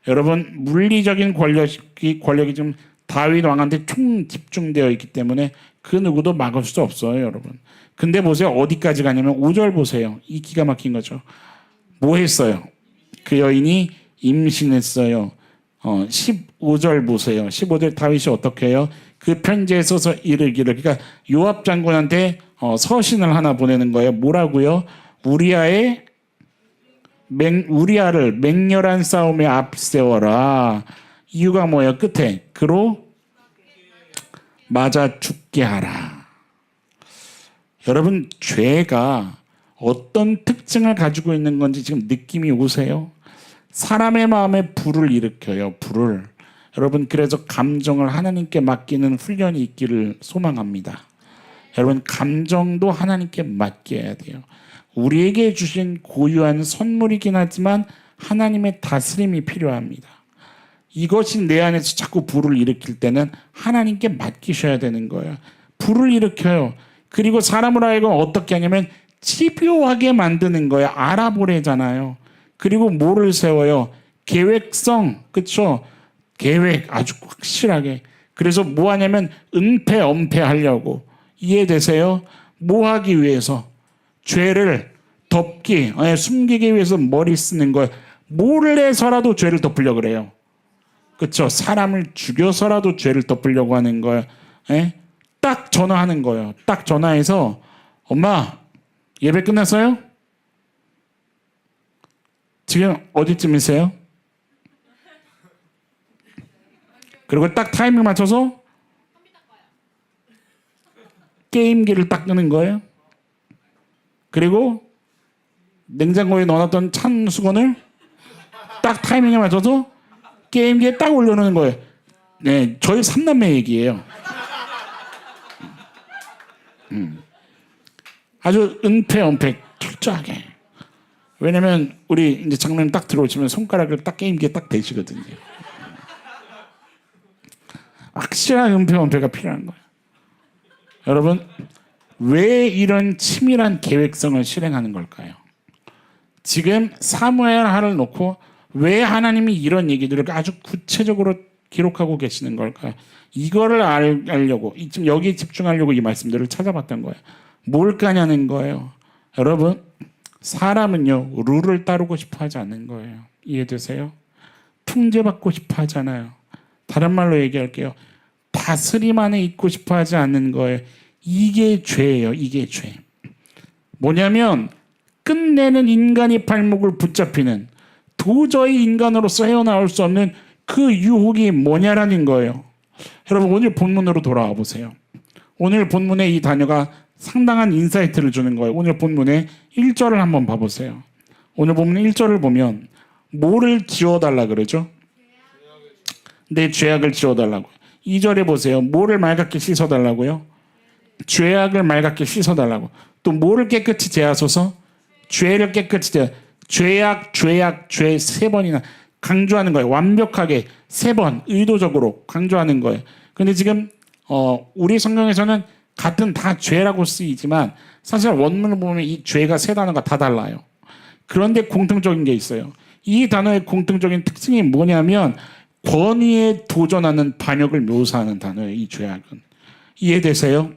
여러분 물리적인 권력이 좀 다윗 왕한테 총 집중되어 있기 때문에 그 누구도 막을 수 없어요, 여러분. 근데 보세요. 어디까지 가냐면 5절 보세요. 이 기가 막힌 거죠. 뭐 했어요? 그 여인이 임신했어요. 15절 보세요. 15절 다윗이 어떻게 해요? 그 편지에 써서 이르기를, 그러니까 요압 장군한테 서신을 하나 보내는 거예요. 뭐라고요? 우리아를 맹렬한 싸움에 앞세워라. 이유가 뭐예요? 끝에 그로 맞아 죽게 하라. 여러분 죄가 어떤 특징을 가지고 있는 건지 지금 느낌이 오세요? 사람의 마음에 불을 일으켜요. 불을. 여러분 그래서 감정을 하나님께 맡기는 훈련이 있기를 소망합니다. 여러분 감정도 하나님께 맡겨야 돼요. 우리에게 주신 고유한 선물이긴 하지만 하나님의 다스림이 필요합니다. 이것이 내 안에서 자꾸 불을 일으킬 때는 하나님께 맡기셔야 되는 거예요. 불을 일으켜요. 그리고 사람을 하여금 어떻게 하냐면 집요하게 만드는 거예요. 알아보래잖아요. 그리고 뭐를 세워요? 계획성. 그렇죠? 계획 아주 확실하게. 그래서 뭐 하냐면 은폐엄폐하려고. 이해되세요? 뭐 하기 위해서? 죄를 덮기, 숨기기 위해서 머리 쓰는 거예요. 몰래서라도 죄를 덮으려고 그래요. 그렇죠? 사람을 죽여서라도 죄를 덮으려고 하는 거예요. 딱 전화하는 거예요. 딱 전화해서 엄마 예배 끝났어요? 지금 어디쯤이세요? 그리고 딱 타이밍 맞춰서 게임기를 딱 끄는 거예요. 그리고 냉장고에 넣어놨던 찬 수건을 딱 타이밍에 맞춰서 게임기에 딱 올려놓는 거예요. 네, 저희 3남매 얘기예요. 아주 은폐엄폐 철저하게. 왜냐면 우리 이제 장로님 딱 들어오시면 손가락을 딱 게임기에 딱 대시거든요. 확실한 은폐엄폐가 필요한 거예요. 여러분 왜 이런 치밀한 계획성을 실행하는 걸까요? 지금 사무엘 하를 놓고 왜 하나님이 이런 얘기들을 아주 구체적으로 기록하고 계시는 걸까요? 이거를 알려고 지금 여기에 집중하려고 이 말씀들을 찾아봤던 거예요. 뭘까냐는 거예요. 여러분 사람은요 룰을 따르고 싶어 하지 않는 거예요. 이해되세요? 통제받고 싶어 하잖아요. 다른 말로 얘기할게요. 다스림 안에 있고 싶어 하지 않는 거예요. 이게 죄예요. 이게 죄. 뭐냐면 끝내는 인간이 발목을 붙잡히는, 도저히 인간으로서 헤어나올 수 없는 그 유혹이 뭐냐라는 거예요. 여러분 오늘 본문으로 돌아와 보세요. 오늘 본문의 이 단어가 상당한 인사이트를 주는 거예요. 오늘 본문의 1절을 한번 봐보세요. 오늘 본문 1절을 보면 뭐를 지워달라 그러죠? 내 죄악을 지워달라고요. 2절에 보세요. 뭐를 맑게 씻어달라고요? 죄악을 맑게 씻어달라고. 또 뭐를 깨끗이 제하소서? 죄를 깨끗이 죄악, 죄 3번이나 강조하는 거예요. 완벽하게 3번 의도적으로 강조하는 거예요. 근데 지금 우리 성경에서는 같은 다 죄라고 쓰이지만 사실 원문을 보면 이 죄가 3단어가 다 달라요. 그런데 공통적인 게 있어요. 이 단어의 공통적인 특징이 뭐냐면 권위에 도전하는 반역을 묘사하는 단어예요. 이 죄악은. 이해되세요?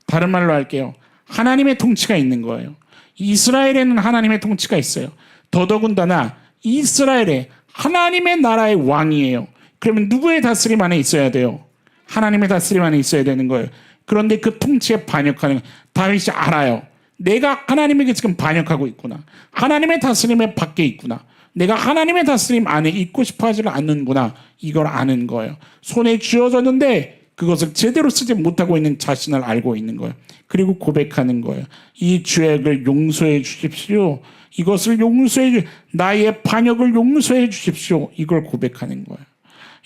다른 말로 할게요. 하나님의 통치가 있는 거예요. 이스라엘에는 하나님의 통치가 있어요. 더더군다나 이스라엘에 하나님의 나라의 왕이에요. 그러면 누구의 다스림 안에 있어야 돼요? 하나님의 다스림 안에 있어야 되는 거예요. 그런데 그 통치에 반역하는 다윗이 알아요. 내가 하나님에게 지금 반역하고 있구나. 하나님의 다스림에 밖에 있구나. 내가 하나님의 다스림 안에 있고 싶어 하지를 않는구나. 이걸 아는 거예요. 손에 쥐어졌는데 그것을 제대로 쓰지 못하고 있는 자신을 알고 있는 거예요. 그리고 고백하는 거예요. 이 죄악을 용서해 주십시오. 이것을 용서해 나의 반역을 용서해 주십시오. 이걸 고백하는 거예요.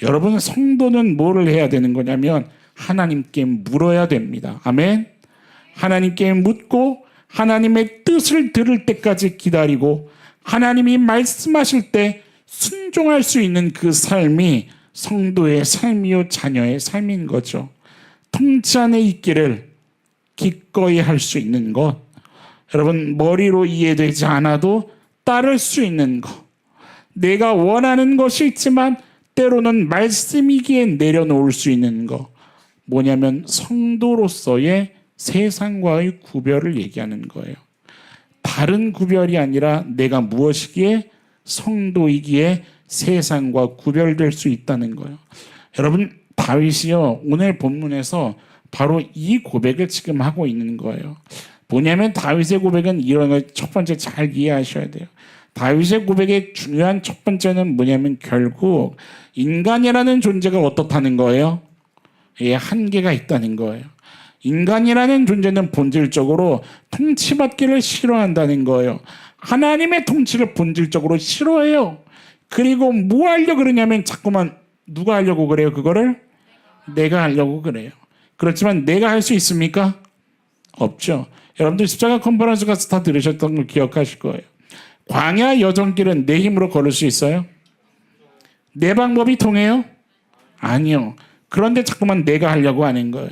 여러분 성도는 뭐를 해야 되는 거냐면 하나님께 물어야 됩니다. 아멘. 하나님께 묻고 하나님의 뜻을 들을 때까지 기다리고 하나님이 말씀하실 때 순종할 수 있는 그 삶이 성도의 삶이요 자녀의 삶인 거죠. 통치 안에 있기를 기꺼이 할 수 있는 것. 여러분 머리로 이해되지 않아도 따를 수 있는 것. 내가 원하는 것이 있지만 때로는 말씀이기에 내려놓을 수 있는 것. 뭐냐면 성도로서의 세상과의 구별을 얘기하는 거예요. 다른 구별이 아니라 내가 무엇이기에 성도이기에 세상과 구별될 수 있다는 거예요. 여러분 다윗이요 오늘 본문에서 바로 이 고백을 지금 하고 있는 거예요. 뭐냐면 다윗의 고백은 이런 걸 첫 번째 잘 이해하셔야 돼요. 다윗의 고백의 중요한 첫 번째는 뭐냐면 결국 인간이라는 존재가 어떻다는 거예요? 예, 한계가 있다는 거예요. 인간이라는 존재는 본질적으로 통치받기를 싫어한다는 거예요. 하나님의 통치를 본질적으로 싫어해요. 그리고 뭐 하려고 그러냐면 자꾸만 누가 하려고 그래요? 그거를 내가 하려고 그래요. 그렇지만 내가 할 수 있습니까? 없죠. 여러분들 십자가 컨퍼런스 가서 다 들으셨던 걸 기억하실 거예요. 광야 여정길은 내 힘으로 걸을 수 있어요? 내 방법이 통해요? 아니요. 그런데 자꾸만 내가 하려고 하는 거예요.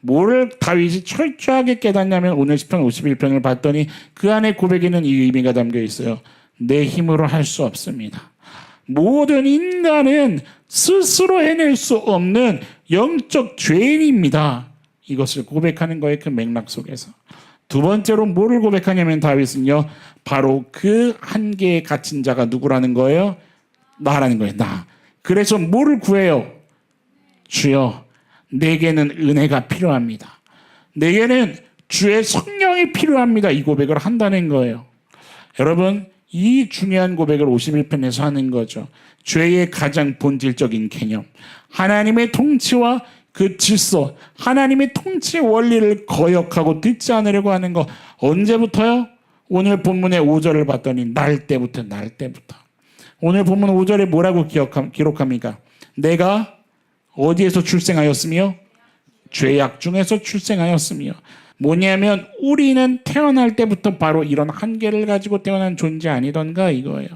뭐를 다윗이 철저하게 깨닫냐면 오늘 시편 51편을 봤더니 그 안에 고백에는 이 의미가 담겨 있어요. 내 힘으로 할 수 없습니다. 모든 인간은 스스로 해낼 수 없는 영적 죄인입니다. 이것을 고백하는 거예요. 그 맥락 속에서. 두 번째로 뭐를 고백하냐면 다윗은요. 바로 그 한계에 갇힌 자가 누구라는 거예요? 나라는 거예요. 나. 그래서 뭐를 구해요? 주여 내게는 은혜가 필요합니다. 내게는 주의 성령이 필요합니다. 이 고백을 한다는 거예요. 여러분 이 중요한 고백을 51편에서 하는 거죠. 죄의 가장 본질적인 개념. 하나님의 통치와 그 질서, 하나님의 통치 원리를 거역하고 듣지 않으려고 하는 거. 언제부터요? 오늘 본문의 5절을 봤더니 날 때부터. 오늘 본문 5절에 뭐라고 기록합니까? 내가 어디에서 출생하였으며 죄악 중에서 출생하였으며 뭐냐면 우리는 태어날 때부터 바로 이런 한계를 가지고 태어난 존재 아니던가 이거예요.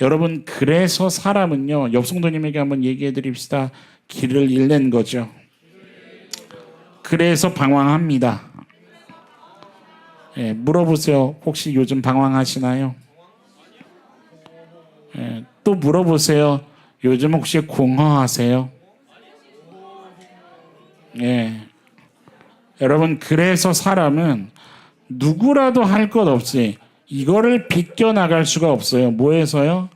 여러분 그래서 사람은요 옆 성도님에게 한번 얘기해 드립시다. 길을 잃는 거죠. 그래서 방황합니다. 예, 물어보세요. 혹시 요즘 방황하시나요? 예, 또 물어보세요. 요즘 혹시 공허하세요? 예. 여러분 그래서 사람은 누구라도 할 것 없이 이거를 비껴나갈 수가 없어요. 뭐에서요?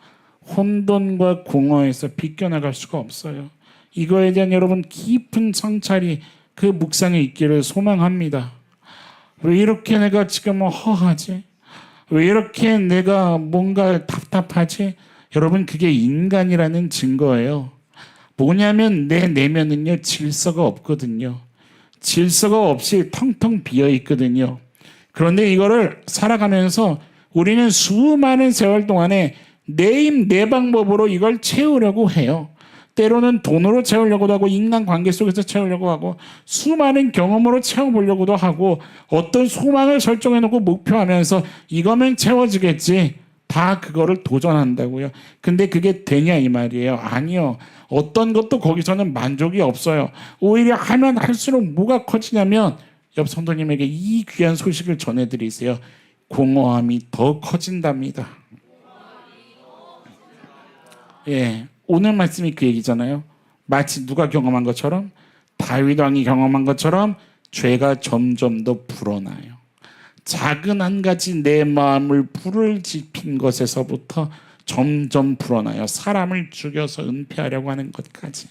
혼돈과 공허에서 비껴나갈 수가 없어요. 이거에 대한 여러분 깊은 성찰이 그 묵상에 있기를 소망합니다. 왜 이렇게 내가 지금 허하지? 왜 이렇게 내가 뭔가 답답하지? 여러분 그게 인간이라는 증거예요. 뭐냐면 내 내면은요 질서가 없거든요. 질서가 없이 텅텅 비어 있거든요. 그런데 이거를 살아가면서 우리는 수많은 세월 동안에 내 힘, 내 방법으로 이걸 채우려고 해요. 때로는 돈으로 채우려고도 하고 인간관계 속에서 채우려고 하고 수많은 경험으로 채워보려고도 하고 어떤 소망을 설정해놓고 목표하면서 이거면 채워지겠지. 다 그거를 도전한다고요. 근데 그게 되냐 이 말이에요. 아니요. 어떤 것도 거기서는 만족이 없어요. 오히려 하면 할수록 뭐가 커지냐면 옆 성도님에게 이 귀한 소식을 전해드리세요. 공허함이 더 커진답니다. 예, 오늘 말씀이 그 얘기잖아요. 마치 누가 경험한 것처럼 다윗 왕이 경험한 것처럼 죄가 점점 더 불어나요. 작은 한 가지 내 마음을 불을 지핀 것에서부터 점점 불어나요. 사람을 죽여서 은폐하려고 하는 것까지.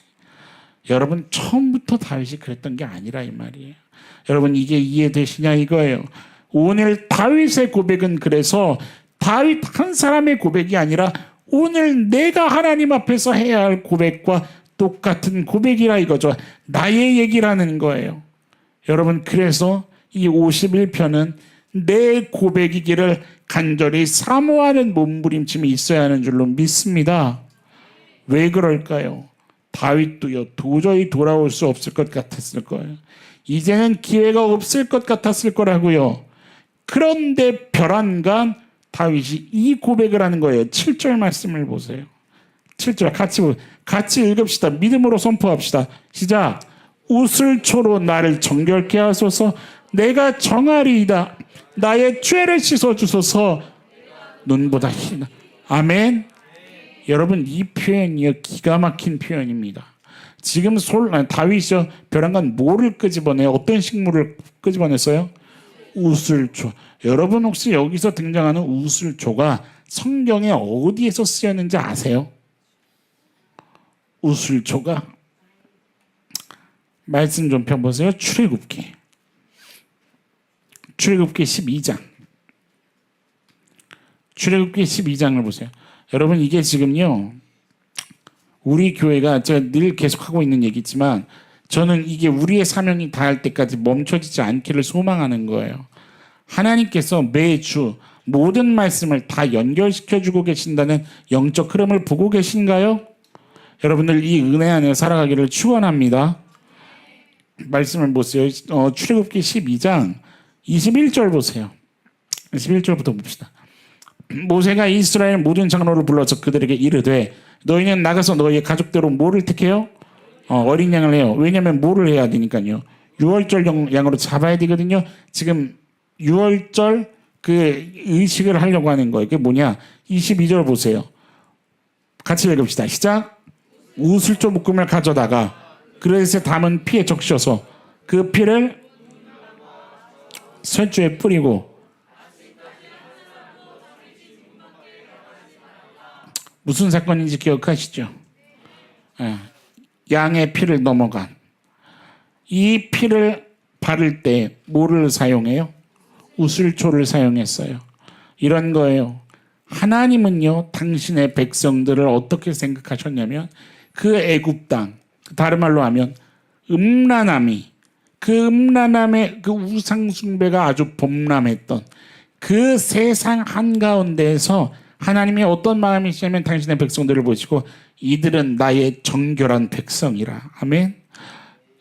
여러분 처음부터 다윗이 그랬던 게 아니라 이 말이에요. 여러분 이게 이해되시냐 이거예요. 오늘 다윗의 고백은 그래서 다윗 한 사람의 고백이 아니라 오늘 내가 하나님 앞에서 해야 할 고백과 똑같은 고백이라 이거죠. 나의 얘기라는 거예요. 여러분 그래서 이 51편은 내 고백이기를 간절히 사모하는 몸부림침이 있어야 하는 줄로 믿습니다. 왜 그럴까요? 다윗도요 도저히 돌아올 수 없을 것 같았을 거예요. 이제는 기회가 없을 것 같았을 거라고요. 그런데 별안간 다윗이 이 고백을 하는 거예요. 7절 말씀을 보세요. 7절 같이 읽읍시다. 믿음으로 선포합시다. 시작. 우슬초로 나를 정결케 하소서. 내가 정하리이다. 나의 죄를 씻어주소서. 눈보다 희나. 아멘. 여러분 이 표현이요 기가 막힌 표현입니다. 지금 다윗이요 벼랑간 뭐를 끄집어내요? 어떤 식물을 끄집어냈어요? 우슬초. 여러분 혹시 여기서 등장하는 우슬초가 성경에 어디에서 쓰였는지 아세요? 우슬초가 말씀 좀 펴보세요. 출애굽기 12장. 출애굽기 12장을 보세요. 여러분 이게 지금요 우리 교회가 제가 늘 계속하고 있는 얘기지만 저는 이게 우리의 사명이 다할 때까지 멈춰지지 않기를 소망하는 거예요. 하나님께서 매주 모든 말씀을 다 연결시켜주고 계신다는 영적 흐름을 보고 계신가요? 여러분들 이 은혜 안에 살아가기를 축원합니다. 말씀을 보세요. 출애굽기 12장 21절 보세요. 21절부터 봅시다. 모세가 이스라엘 모든 장로를 불러서 그들에게 이르되 너희는 나가서 너희의 가족대로 뭐를 택해요? 어린 양을 해요. 왜냐하면 뭐를 해야 되니까요. 6월절 양으로 잡아야 되거든요. 지금 6월절 그 의식을 하려고 하는 거예요. 그게 뭐냐? 22절 보세요. 같이 읽읍시다. 시작. 우슬초 묶음을 가져다가 그릇에 담은 피에 적셔서 그 피를 설주에 뿌리고 무슨 사건인지 기억하시죠? 양의 피를 넘어간 이 피를 바를 때 뭐를 사용해요? 우슬초를 사용했어요. 이런 거예요. 하나님은요 당신의 백성들을 어떻게 생각하셨냐면 그 애굽 땅 다른 말로 하면 음란함의 그 우상 숭배가 아주 범람했던 그 세상 한가운데에서 하나님이 어떤 마음이시냐면 당신의 백성들을 보시고 이들은 나의 정결한 백성이라. 아멘.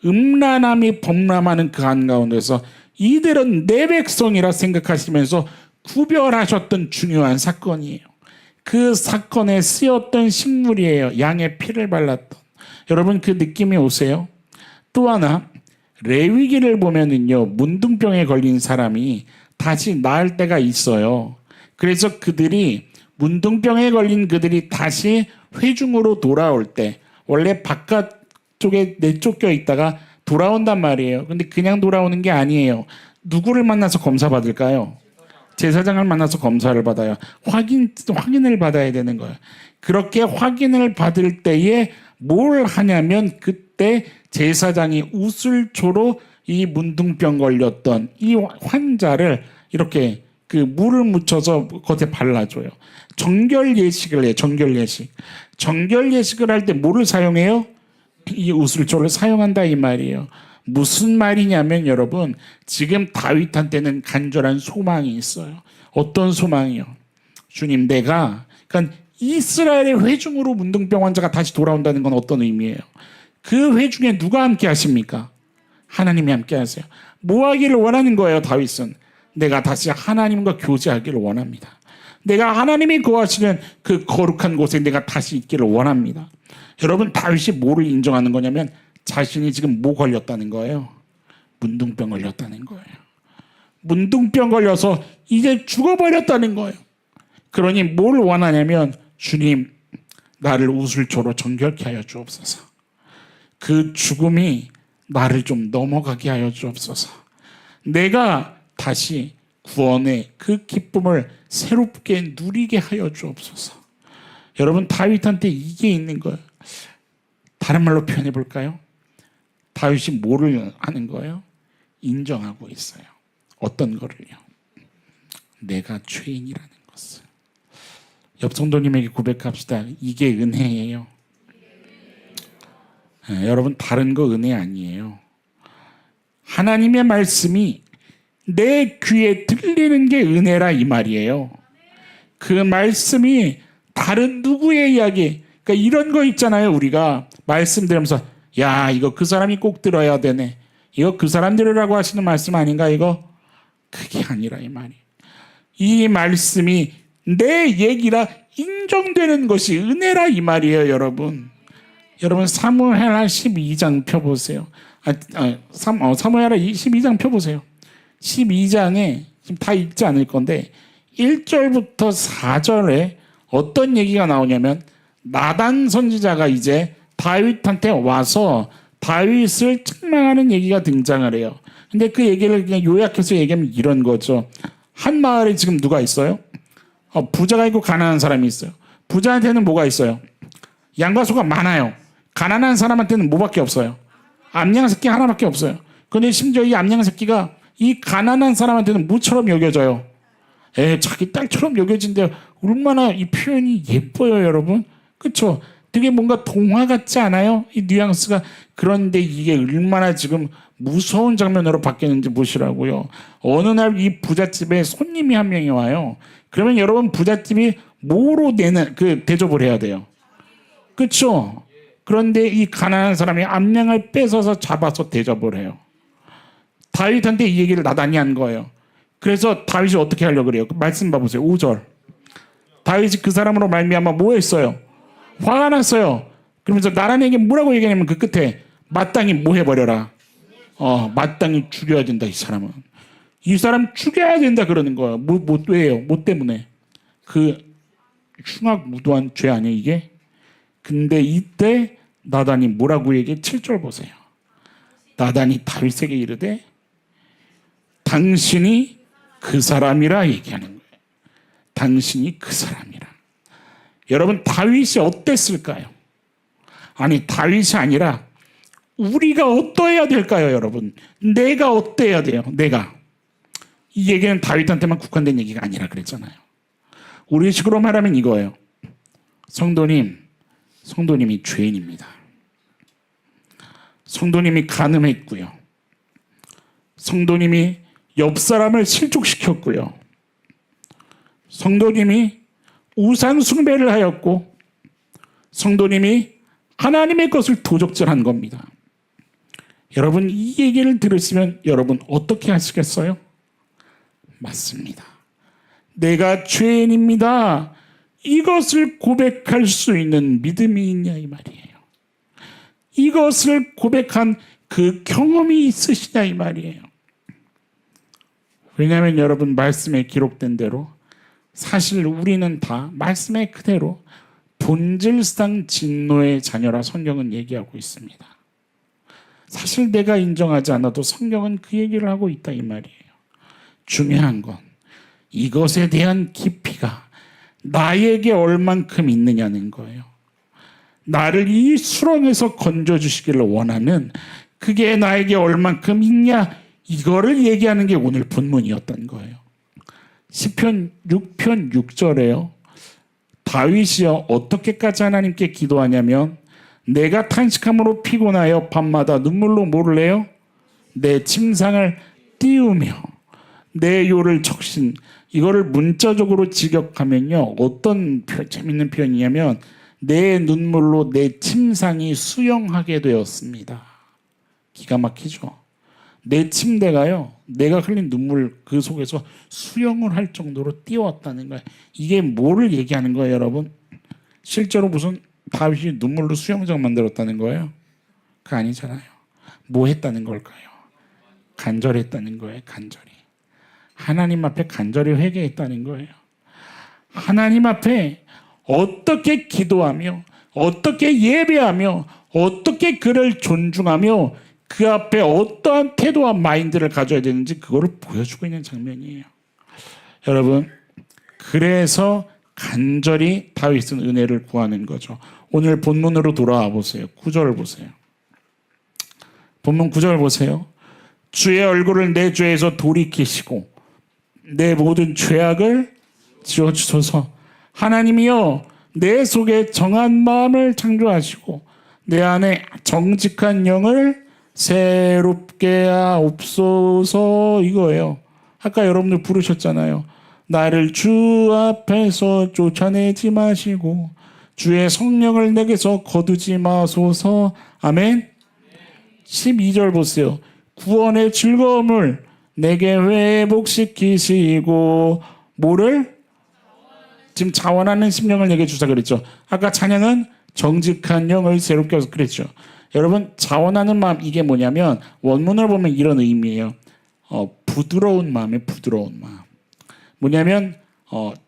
음란함이 범람하는 그 한가운데서 이들은 내 백성이라 생각하시면서 구별하셨던 중요한 사건이에요. 그 사건에 쓰였던 식물이에요. 양의 피를 발랐던. 여러분 그 느낌이 오세요? 또 하나 레위기를 보면은요 문둥병에 걸린 사람이 다시 나을 때가 있어요. 그래서 문둥병에 걸린 그들이 다시 회중으로 돌아올 때 원래 바깥쪽에 내쫓겨 있다가 돌아온단 말이에요. 근데 그냥 돌아오는 게 아니에요. 누구를 만나서 검사 받을까요? 제사장을 만나서 검사를 받아요. 확인을 받아야 되는 거예요. 그렇게 확인을 받을 때에 뭘 하냐면 그때 제사장이 우슬초로 이 문둥병 걸렸던 이 환자를 이렇게 그 물을 묻혀서 겉에 발라줘요. 정결 예식을 해요. 정결 예식을 할 때 뭐를 사용해요? 이 우슬초를 사용한다 이 말이에요. 무슨 말이냐면 여러분, 지금 다윗한테는 간절한 소망이 있어요. 어떤 소망이요? 주님, 내가 그러니까 이스라엘의 회중으로 문둥병 환자가 다시 돌아온다는 건 어떤 의미예요? 그 회중에 누가 함께 하십니까? 하나님이 함께 하세요. 뭐 하기를 원하는 거예요, 다윗은? 내가 다시 하나님과 교제하기를 원합니다. 내가 하나님이 거하시는 그 거룩한 곳에 내가 다시 있기를 원합니다. 여러분, 다윗이 뭐를 인정하는 거냐면 자신이 지금 뭐 걸렸다는 거예요? 문둥병 걸렸다는 거예요. 문둥병 걸려서 이제 죽어버렸다는 거예요. 그러니 뭘 원하냐면 주님, 나를 우슬초로 정결케 하여 주옵소서. 그 죽음이 나를 좀 넘어가게 하여 주옵소서. 내가 다시 구원의 그 기쁨을 새롭게 누리게 하여 주옵소서. 여러분, 다윗한테 이게 있는 거예요. 다른 말로 표현해 볼까요? 다윗이 뭐를 하는 거예요? 인정하고 있어요. 어떤 거를요? 내가 죄인이라는 것을. 옆 성도님에게 고백합시다. 이게 은혜예요. 여러분, 다른 거 은혜 아니에요. 하나님의 말씀이 내 귀에 들리는 게 은혜라 이 말이에요. 그 말씀이 다른 누구의 이야기, 그러니까 이런 거 있잖아요. 우리가 말씀 들으면서 야, 이거 그 사람이 꼭 들어야 되네. 이거 그 사람 들으라고 하시는 말씀 아닌가 이거? 그게 아니라 이 말이. 이 말씀이 내 얘기라 인정되는 것이 은혜라 이 말이에요, 여러분. 여러분, 사무엘하 12장 펴보세요. 사무엘하 12장 펴보세요. 12장에 지금 다 읽지 않을 건데 1절부터 4절에 어떤 얘기가 나오냐면 나단 선지자가 이제 다윗한테 와서 다윗을 책망하는 얘기가 등장을 해요. 근데 그 얘기를 그냥 요약해서 얘기하면 이런 거죠. 한 마을에 지금 누가 있어요? 부자가 있고 가난한 사람이 있어요. 부자한테는 뭐가 있어요? 양과 소가 많아요. 가난한 사람한테는 뭐밖에 없어요? 암양 새끼 하나밖에 없어요. 근데 심지어 이 암양 새끼가 이 가난한 사람한테는 뭐처럼 여겨져요? 자기 딸처럼 여겨진대요. 얼마나 이 표현이 예뻐요, 여러분. 그렇죠? 되게 뭔가 동화 같지 않아요? 이 뉘앙스가. 그런데 이게 얼마나 지금 무서운 장면으로 바뀌었는지 보시라고요. 어느 날 이 부잣집에 손님이 한 명이 와요. 그러면 여러분, 부잣집이 뭐로 대접을 해야 돼요? 그렇죠? 그런데 이 가난한 사람이 암양을 뺏어서 잡아서 대접을 해요. 다윗한테 이 얘기를 나단이 한 거예요. 그래서 다윗이 어떻게 하려고 그래요? 말씀 봐보세요. 5절. 다윗이 그 사람으로 말미암아 뭐 했어요? 화가 났어요. 그러면서 나란에게 뭐라고 얘기하냐면 그 끝에 마땅히 뭐 해버려라. 마땅히 죽여야 된다. 이 사람은. 이 사람 죽여야 된다 그러는 거예요. 왜요? 뭐 때문에? 그 흉악무도한 죄 아니에요 이게? 근데 이때 나단이 뭐라고 얘기해? 7절 보세요. 나단이 다윗에게 이르되 당신이 그 사람이라 얘기하는 거예요. 당신이 그 사람이라. 여러분, 다윗이 어땠을까요? 아니, 다윗이 아니라 우리가 어떠해야 될까요, 여러분? 내가 어때야 돼요? 내가. 이 얘기는 다윗한테만 국한된 얘기가 아니라 그랬잖아요. 우리 식으로 말하면 이거예요. 성도님이 죄인입니다. 성도님이 간음했고요. 성도님이 옆 사람을 실족시켰고요. 성도님이 우상 숭배를 하였고 성도님이 하나님의 것을 도적질한 겁니다. 여러분, 이 얘기를 들으시면 여러분 어떻게 하시겠어요? 맞습니다. 내가 죄인입니다. 이것을 고백할 수 있는 믿음이 있냐 이 말이에요. 이것을 고백한 그 경험이 있으시냐 이 말이에요. 왜냐하면 여러분, 말씀에 기록된 대로 사실 우리는 다 말씀에 그대로 본질상 진노의 자녀라 성경은 얘기하고 있습니다. 사실 내가 인정하지 않아도 성경은 그 얘기를 하고 있다 이 말이에요. 중요한 건 이것에 대한 깊이가 나에게 얼만큼 있느냐는 거예요. 나를 이 수렁에서 건져주시기를 원하는 그게 나에게 얼만큼 있냐, 이거를 얘기하는 게 오늘 본문이었던 거예요. 시편 6편 6절에요. 다윗이요 어떻게까지 하나님께 기도하냐면 내가 탄식함으로 피곤하여 밤마다 눈물로 뭐를 해요? 내 침상을 띄우며 내 요를 적신. 이거를 문자적으로 직역하면요, 어떤 재밌는 표현이냐면 내 눈물로 내 침상이 수영하게 되었습니다. 기가 막히죠. 내 침대가요, 내가 흘린 눈물 그 속에서 수영을 할 정도로 띄웠다는 거예요. 이게 뭐를 얘기하는 거예요, 여러분? 실제로 무슨 다윗이 눈물로 수영장 만들었다는 거예요? 그거 아니잖아요. 뭐 했다는 걸까요? 간절했다는 거예요. 간절히. 하나님 앞에 간절히 회개했다는 거예요. 하나님 앞에 어떻게 기도하며 어떻게 예배하며 어떻게 그를 존중하며 그 앞에 어떠한 태도와 마인드를 가져야 되는지 그거를 보여주고 있는 장면이에요. 여러분, 그래서 간절히 다윗은 은혜를 구하는 거죠. 오늘 본문으로 돌아와 보세요. 9절 보세요. 본문 9절 보세요. 주의 얼굴을 내 죄에서 돌이키시고 내 모든 죄악을 지워주소서. 하나님이여, 내 속에 정한 마음을 창조하시고 내 안에 정직한 영을 새롭게 하옵소서. 이거예요. 아까 여러분들 부르셨잖아요. 나를 주 앞에서 쫓아내지 마시고 주의 성령을 내게서 거두지 마소서. 아멘. 12절 보세요. 구원의 즐거움을 내게 회복시키시고 뭐를? 지금 자원하는 심령을 내게 주사 그랬죠. 아까 찬양은 정직한 영을 새롭게 해서 그랬죠. 여러분, 자원하는 마음, 이게 뭐냐면 원문을 보면 이런 의미예요. 부드러운 마음에 부드러운 마음. 뭐냐면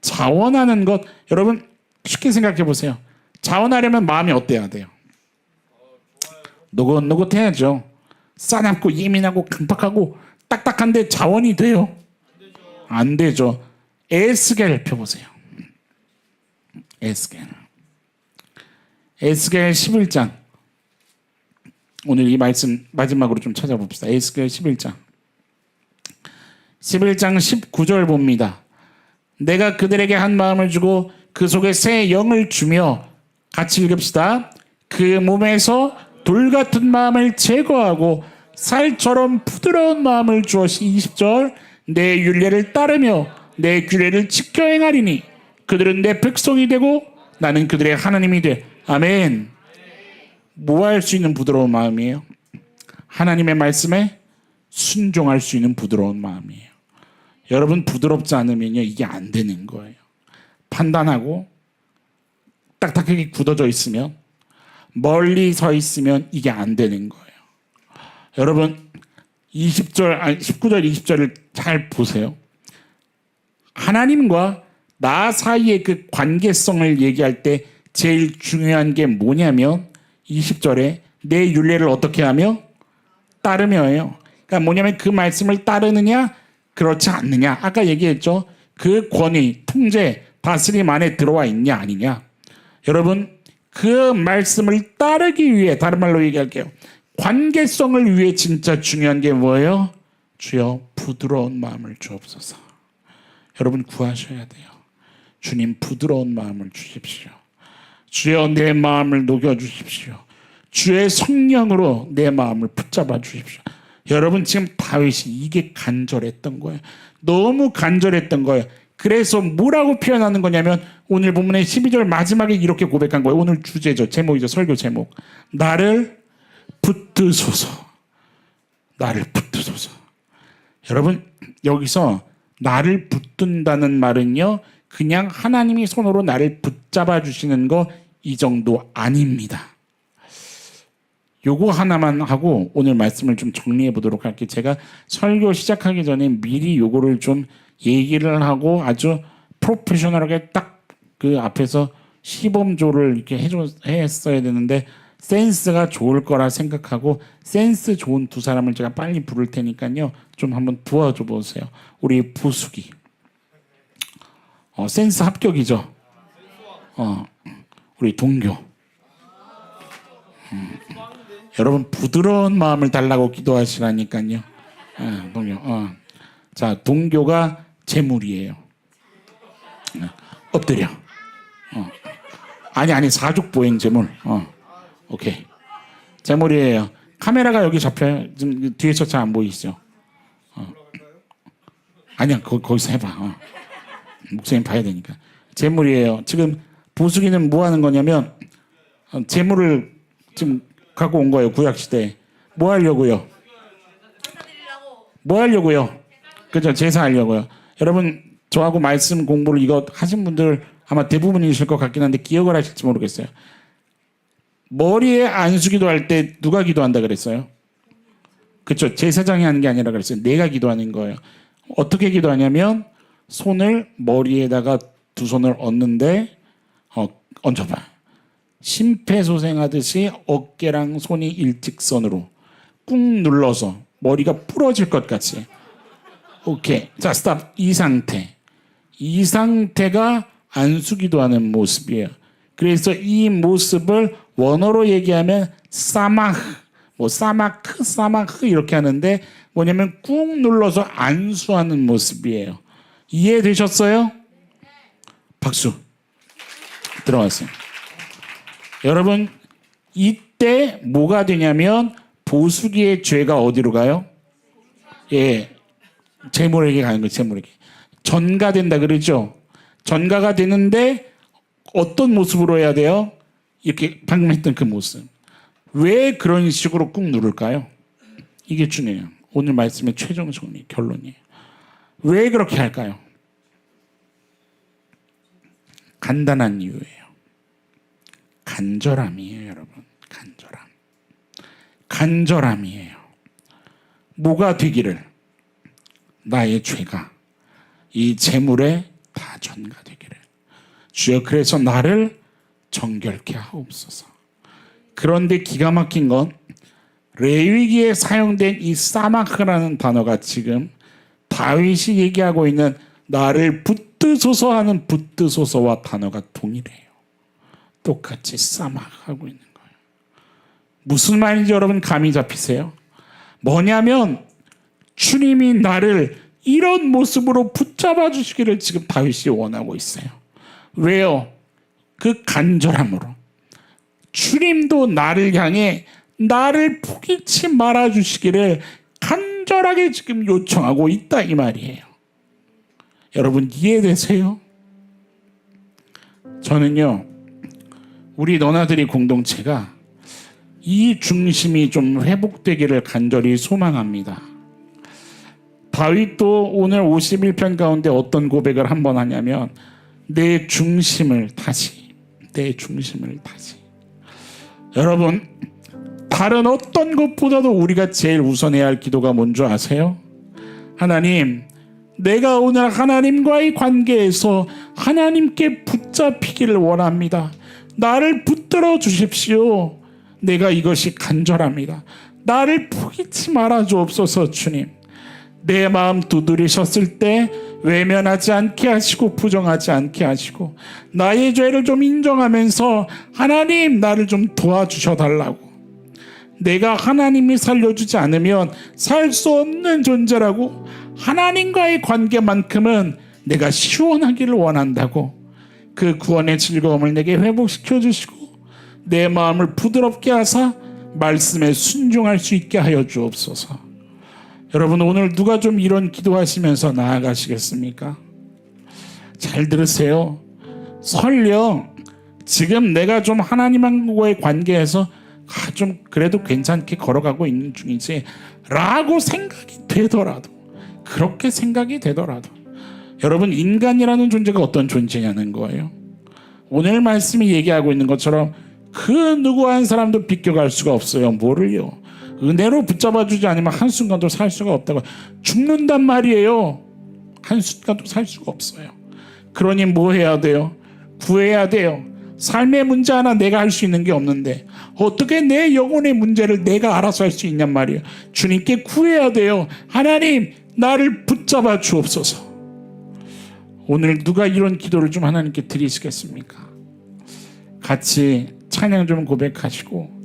자원하는 것. 여러분 쉽게 생각해 보세요. 자원하려면 마음이 어때야 돼요? 노릇노릇해야죠. 싸납고 예민하고 강팍하고 딱딱한데 자원이 돼요? 안 되죠. 에스겔 펴보세요. 에스겔 11장. 오늘 이 말씀 마지막으로 좀 찾아봅시다. 에스겔 11장 19절 봅니다. 내가 그들에게 한 마음을 주고 그 속에 새 영을 주며, 같이 읽읍시다. 그 몸에서 돌 같은 마음을 제거하고 살처럼 부드러운 마음을 주었으니 20절 내 율례를 따르며 내 규례를 지켜 행하리니 그들은 내 백성이 되고 나는 그들의 하나님이 돼. 아멘. 뭐 할 수 있는 부드러운 마음이에요? 하나님의 말씀에 순종할 수 있는 부드러운 마음이에요. 여러분, 부드럽지 않으면요, 이게 안 되는 거예요. 판단하고 딱딱하게 굳어져 있으면, 멀리 서 있으면 이게 안 되는 거예요. 여러분, 19절 20절을 잘 보세요. 하나님과 나 사이의 그 관계성을 얘기할 때 제일 중요한 게 뭐냐면 20절에 내 율례를 어떻게 하며? 따르며예요. 그러니까 뭐냐면 그 말씀을 따르느냐 그렇지 않느냐. 아까 얘기했죠. 그 권위, 통제, 다스림 안에 들어와 있냐 아니냐. 여러분, 그 말씀을 따르기 위해, 다른 말로 얘기할게요. 관계성을 위해 진짜 중요한 게 뭐예요? 주여 부드러운 마음을 주옵소서. 여러분, 구하셔야 돼요. 주님, 부드러운 마음을 주십시오. 주여 내 마음을 녹여주십시오. 주의 성령으로 내 마음을 붙잡아 주십시오. 여러분, 지금 다윗이 이게 간절했던 거예요. 너무 간절했던 거예요. 그래서 뭐라고 표현하는 거냐면 오늘 본문의 12절 마지막에 이렇게 고백한 거예요. 오늘 주제죠. 제목이죠. 설교 제목. 나를 붙드소서. 나를 붙드소서. 여러분, 여기서 나를 붙든다는 말은요, 그냥 하나님이 손으로 나를 붙잡아 주시는 거 이 정도 아닙니다. 요거 하나만 하고 오늘 말씀을 좀 정리해 보도록 할게요. 제가 설교 시작하기 전에 미리 요거를 좀 얘기를 하고 아주 프로페셔널하게 딱 그 앞에서 시범조를 이렇게 했어야 되는데 센스가 좋을 거라 생각하고 센스 좋은 두 사람을 제가 빨리 부를 테니까요. 좀 한번 도와줘 보세요. 우리 부숙이. 센스 합격이죠. 우리 동교. 여러분, 부드러운 마음을 달라고 기도하시라니까요. 동교. 자, 동교가 재물이에요. 엎드려. 아니 사족보행 재물. 오케이. 재물이에요. 카메라가 여기 잡혀요. 지금 뒤에서 잘 안 보이시죠? 아니야, 거기서 해봐. 목사님 봐야 되니까. 재물이에요. 지금 보수기는 뭐 하는 거냐면 재물을 지금 갖고 온 거예요. 구약시대에. 뭐 하려고요? 뭐 하려고요? 그죠? 제사하려고요. 여러분 저하고 말씀 공부를 이거 하신 분들 아마 대부분이실 것 같긴 한데 기억을 하실지 모르겠어요. 머리에 안수기도 할 때 누가 기도한다 그랬어요? 그렇죠. 제사장이 하는 게 아니라 그랬어요. 내가 기도하는 거예요. 어떻게 기도하냐면 손을 머리에다가 두 손을 얹는데 얹어봐. 심폐소생하듯이 어깨랑 손이 일직선으로 꾹 눌러서 머리가 부러질 것 같이. 오케이. 자, 스탑. 이 상태. 이 상태가 안수기도하는 모습이에요. 그래서 이 모습을 원어로 얘기하면 사마흐, 사마크 이렇게 하는데 뭐냐면 꾹 눌러서 안수하는 모습이에요. 이해되셨어요? 박수. 들어왔어요. 여러분 이때 뭐가 되냐면 보수기의 죄가 어디로 가요? 예, 재물에게 가는 거예요. 재물에게. 전가된다 그러죠. 전가가 되는데 어떤 모습으로 해야 돼요? 이렇게 방금 했던 그 모습. 왜 그런 식으로 꾹 누를까요? 이게 중요해요. 오늘 말씀의 최종 정리, 결론이에요. 왜 그렇게 할까요? 간단한 이유예요. 간절함이에요, 여러분. 간절함. 간절함이에요. 뭐가 되기를? 나의 죄가 이 재물에 다 전가되기를. 주여 그래서 나를 정결케 하옵소서. 그런데 기가 막힌 건 레위기에 사용된 이 사마크라는 단어가 지금 다윗이 얘기하고 있는 나를 붙드소서 하는 붙드소서와 단어가 동일해요. 똑같이 사마크하고 있는 거예요. 무슨 말인지 여러분 감이 잡히세요? 뭐냐면 주님이 나를 이런 모습으로 붙잡아 주시기를 지금 다윗이 원하고 있어요. 왜요? 그 간절함으로. 주님도 나를 향해 나를 포기치 말아 주시기를 간절하게 지금 요청하고 있다 이 말이에요. 여러분 이해되세요? 저는요 우리 너나들이 공동체가 이 중심이 좀 회복되기를 간절히 소망합니다. 다윗도 오늘 51편 가운데 어떤 고백을 한번 하냐면 내 중심을 다시. 여러분 다른 어떤 것보다도 우리가 제일 우선해야 할 기도가 뭔지 아세요? 하나님, 내가 오늘 하나님과의 관계에서 하나님께 붙잡히기를 원합니다. 나를 붙들어 주십시오. 내가 이것이 간절합니다. 나를 포기치 말아 주옵소서. 주님, 내 마음 두드리셨을 때 외면하지 않게 하시고 부정하지 않게 하시고 나의 죄를 좀 인정하면서 하나님 나를 좀 도와주셔 달라고. 내가 하나님이 살려주지 않으면 살 수 없는 존재라고 하나님과의 관계만큼은 내가 시원하기를 원한다고 그 구원의 즐거움을 내게 회복시켜 주시고 내 마음을 부드럽게 하사 말씀에 순종할 수 있게 하여 주옵소서. 여러분 오늘 누가 좀 이런 기도하시면서 나아가시겠습니까? 잘 들으세요. 설령 지금 내가 좀 하나님과의 관계에서 좀 그래도 괜찮게 걸어가고 있는 중이지 라고 생각이 되더라도 그렇게 생각이 되더라도 여러분 인간이라는 존재가 어떤 존재냐는 거예요. 오늘 말씀이 얘기하고 있는 것처럼 그 누구 한 사람도 비껴갈 수가 없어요. 뭐를요? 은혜로 붙잡아주지 않으면 한순간도 살 수가 없다고. 죽는단 말이에요. 한순간도 살 수가 없어요. 그러니 뭐 해야 돼요? 구해야 돼요. 삶의 문제 하나 내가 할 수 있는 게 없는데 어떻게 내 영혼의 문제를 내가 알아서 할 수 있냔 말이에요. 주님께 구해야 돼요. 하나님 나를 붙잡아 주옵소서. 오늘 누가 이런 기도를 좀 하나님께 드리시겠습니까? 같이 찬양 좀 고백하시고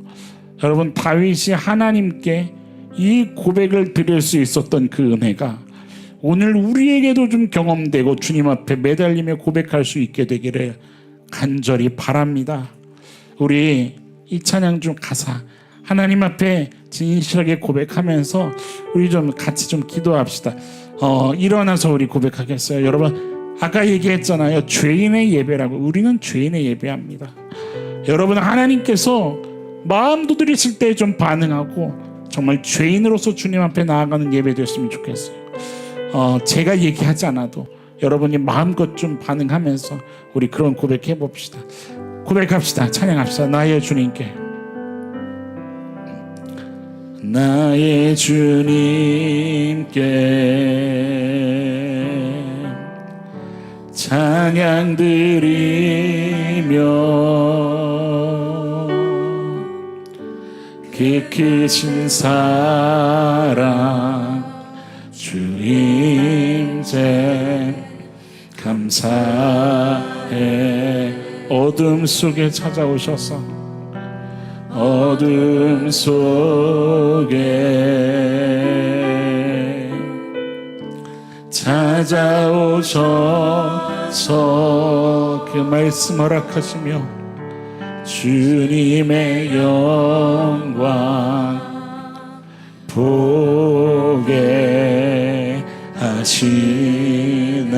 여러분 다윗이 하나님께 이 고백을 드릴 수 있었던 그 은혜가 오늘 우리에게도 좀 경험되고 주님 앞에 매달리며 고백할 수 있게 되기를 간절히 바랍니다. 우리 이 찬양 중 가사 하나님 앞에 진실하게 고백하면서 우리 좀 같이 좀 기도합시다. 일어나서 우리 고백하겠어요. 여러분, 아까 얘기했잖아요. 죄인의 예배라고. 우리는 죄인의 예배합니다. 여러분, 하나님께서 마음도 드리실 때 좀 반응하고 정말 죄인으로서 주님 앞에 나아가는 예배 됐으면 좋겠어요. 제가 얘기하지 않아도 여러분이 마음껏 좀 반응하면서 우리 그런 고백해 봅시다. 고백합시다. 찬양합시다. 나의 주님께, 나의 주님께 찬양 드리며 그 크신 사랑 주님께 감사해. 어둠 속에 찾아오셔서 어둠 속에 찾아오셔서 그 말씀 허락하시며 주님의 영광 보게 하시네.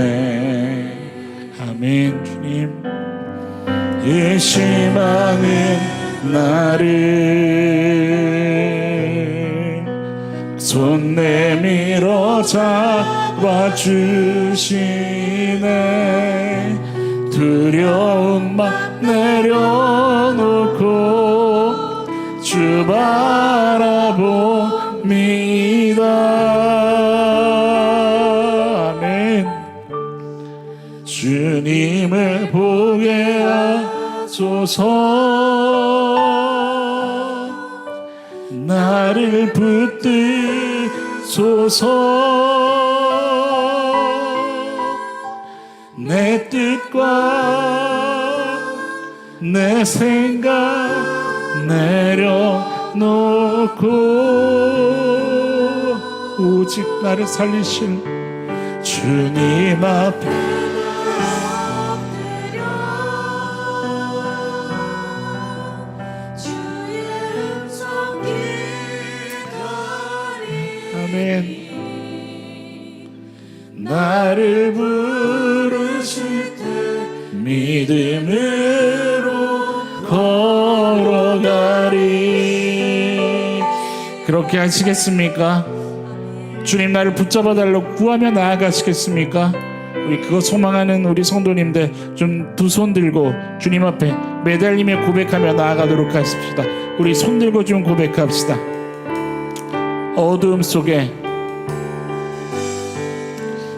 아멘. 주님, 의심하는 나를 손 내밀어 잡아주시네. 두려운 맘 내려놓고 주 바라봅니다. 아멘. 주님을 보게 하소서. 나를 붙드소서. 내 뜻과 내 생각 내려놓고 오직 나를 살리실 주님 앞에 아멘. 나를 부르실 때 믿음으로 걸어가리. 그렇게 하시겠습니까? 주님, 나를 붙잡아 달라고 구하며 나아가시겠습니까? 우리 그거 소망하는 우리 성도님들 좀 두 손 들고 주님 앞에 매달리며 고백하며 나아가도록 하십시다. 우리 손 들고 좀 고백합시다. 어두움 속에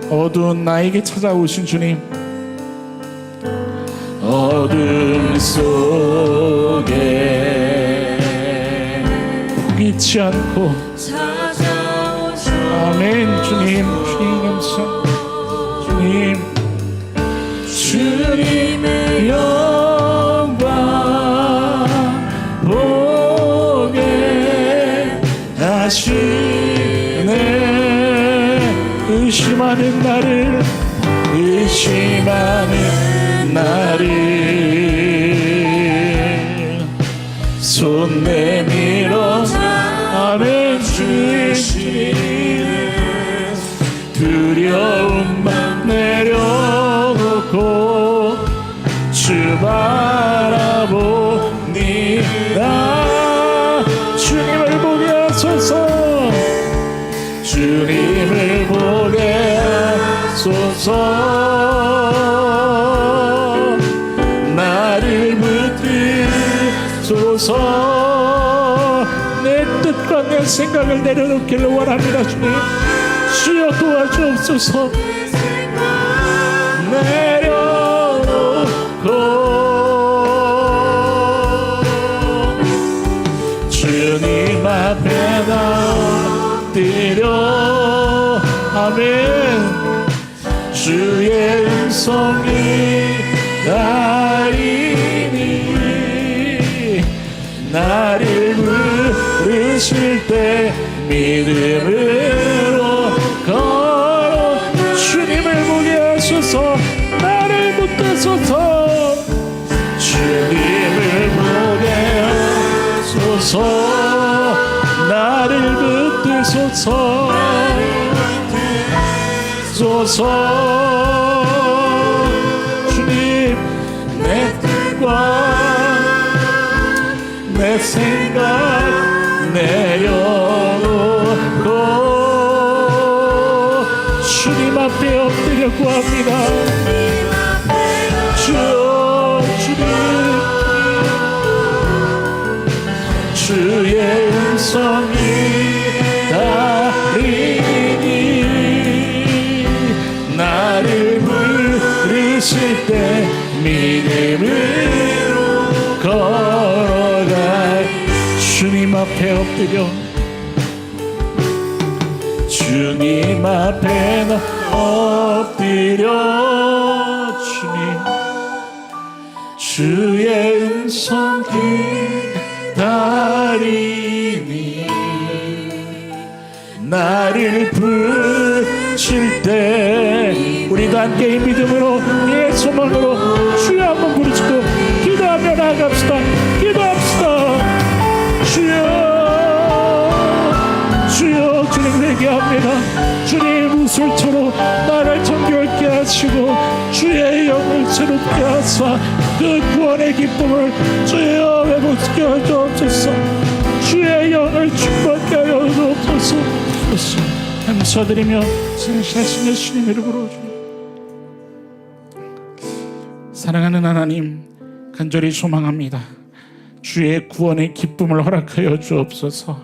어두운 나에게 찾아오신 주님, 어둠 속에 포기치 않고 아멘. 주님, 주님 감사. 주님, 주님의 영광 보게 하시네. 의심하는 나를 손 내밀어 아멘. 주시는 두려운 맘 내려놓고 주 바라봅니다. 주님을 보게 하소서. 주님을 보게 하소서. 나를 붙드소서. 내 뜻과 내 생각을 내려놓기를 원합니다. 주님, 주여 도와주옵소서. 내려놓고 주님 앞에 나엎드려 아멘. 주의 음성이 나이니 나를 부르실 때 믿음으로 걸어 주님을 보게 하소서. 나를 붙드소서. 주님을 보게 하소서. 주옵소서. 주님 내 뜻과 내 생각 내려놓고 주님 앞에 엎드려 구합니다. 주여 주님 주의 음성이 따르니 나를 부르실 때 믿음으로 걸어갈 주님 앞에 엎드려 주님 앞에 엎드려 주님 주의 음성 기다리니 나를 부르실 때 우리도 함께 이 믿음으로 예 소망으로 주여 한번 부르시고 기도하며 나아갑시다. 기도합시다. 주여 주님 회개합니다. 주님 우술처럼 나를 정결케 하시고 주의 영을 새롭게 하사 그 구원의 기쁨을 주여 회복시켜 주옵소서. 주의 영을 충만케 하여 주옵소서. 감사드리며 신실하신 예수님 이름으로 주님. 사랑하는 하나님 간절히 소망합니다. 주의 구원의 기쁨을 허락하여 주옵소서.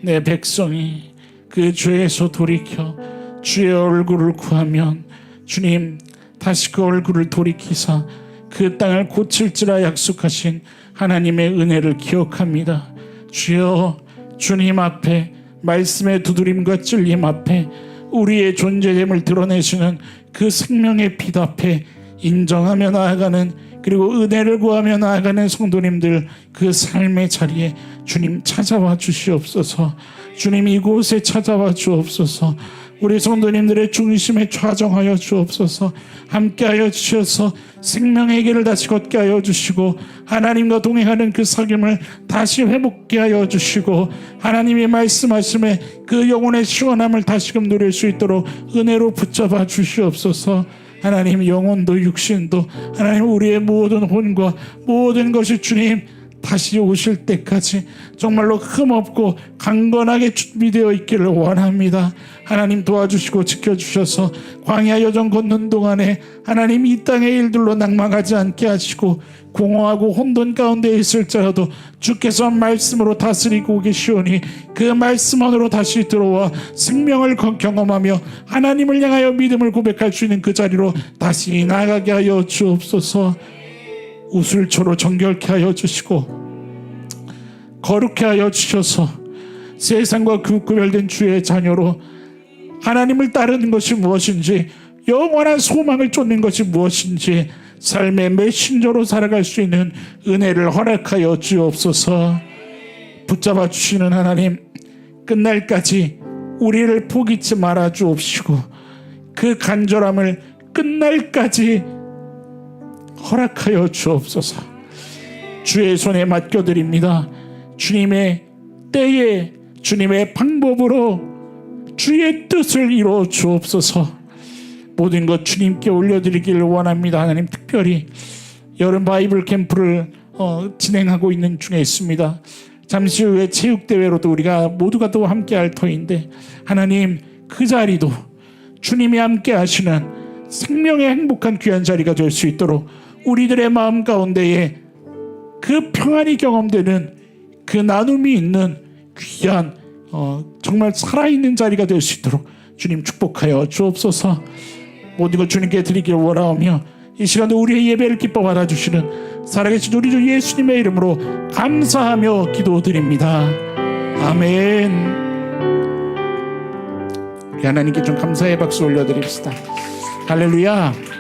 내 백성이 그 죄에서 돌이켜 주의 얼굴을 구하면 주님 다시 그 얼굴을 돌이키사 그 땅을 고칠지라 약속하신 하나님의 은혜를 기억합니다. 주여 주님 앞에 말씀의 두드림과 찔림 앞에 우리의 존재됨을 드러내시는 그 생명의 빛 앞에 인정하며 나아가는 그리고 은혜를 구하며 나아가는 성도님들 그 삶의 자리에 주님 찾아와 주시옵소서. 주님 이곳에 찾아와 주옵소서. 우리 성도님들의 중심에 좌정하여 주옵소서. 함께하여 주셔서 생명의 길을 다시 걷게 하여 주시고 하나님과 동행하는 그 사귐을 다시 회복케 하여 주시고 하나님이 말씀하심에 그 영혼의 시원함을 다시금 누릴 수 있도록 은혜로 붙잡아 주시옵소서. 하나님 영혼도 육신도 하나님 우리의 모든 혼과 모든 것이 주님 다시 오실 때까지 정말로 흠없고 강건하게 준비되어 있기를 원합니다. 하나님 도와주시고 지켜주셔서 광야 여정 걷는 동안에 하나님 이 땅의 일들로 낭망하지 않게 하시고 공허하고 혼돈 가운데 있을지라도 주께서 말씀으로 다스리고 계시오니 그 말씀 안으로 다시 들어와 생명을 경험하며 하나님을 향하여 믿음을 고백할 수 있는 그 자리로 다시 나가게 하여 주옵소서. 우슬초로 정결케 하여 주시고 거룩케 하여 주셔서 세상과 구별된 주의 자녀로 하나님을 따르는 것이 무엇인지 영원한 소망을 쫓는 것이 무엇인지 삶의 메신저로 살아갈 수 있는 은혜를 허락하여 주옵소서. 붙잡아 주시는 하나님 끝날까지 우리를 포기치 말아 주옵시고 그 간절함을 끝날까지 허락하여 주옵소서. 주의 손에 맡겨드립니다. 주님의 때에 주님의 방법으로 주의 뜻을 이루어 주옵소서. 모든 것 주님께 올려드리기를 원합니다. 하나님 특별히 여름 바이블 캠프를 진행하고 있는 중에 있습니다. 잠시 후에 체육대회로도 우리가 모두가 또 함께 할 터인데 하나님 그 자리도 주님이 함께 하시는 생명의 행복한 귀한 자리가 될 수 있도록 우리들의 마음 가운데에 그 평안이 경험되는 그 나눔이 있는 귀한 정말 살아있는 자리가 될 수 있도록 주님 축복하여 주옵소서. 모든 것 주님께 드리기를 원하오며 이 시간도 우리의 예배를 기뻐 받아주시는 살아계신 우리 주 예수님의 이름으로 감사하며 기도드립니다. 아멘. 우리 하나님께 좀 감사의 박수 올려드립시다. 할렐루야.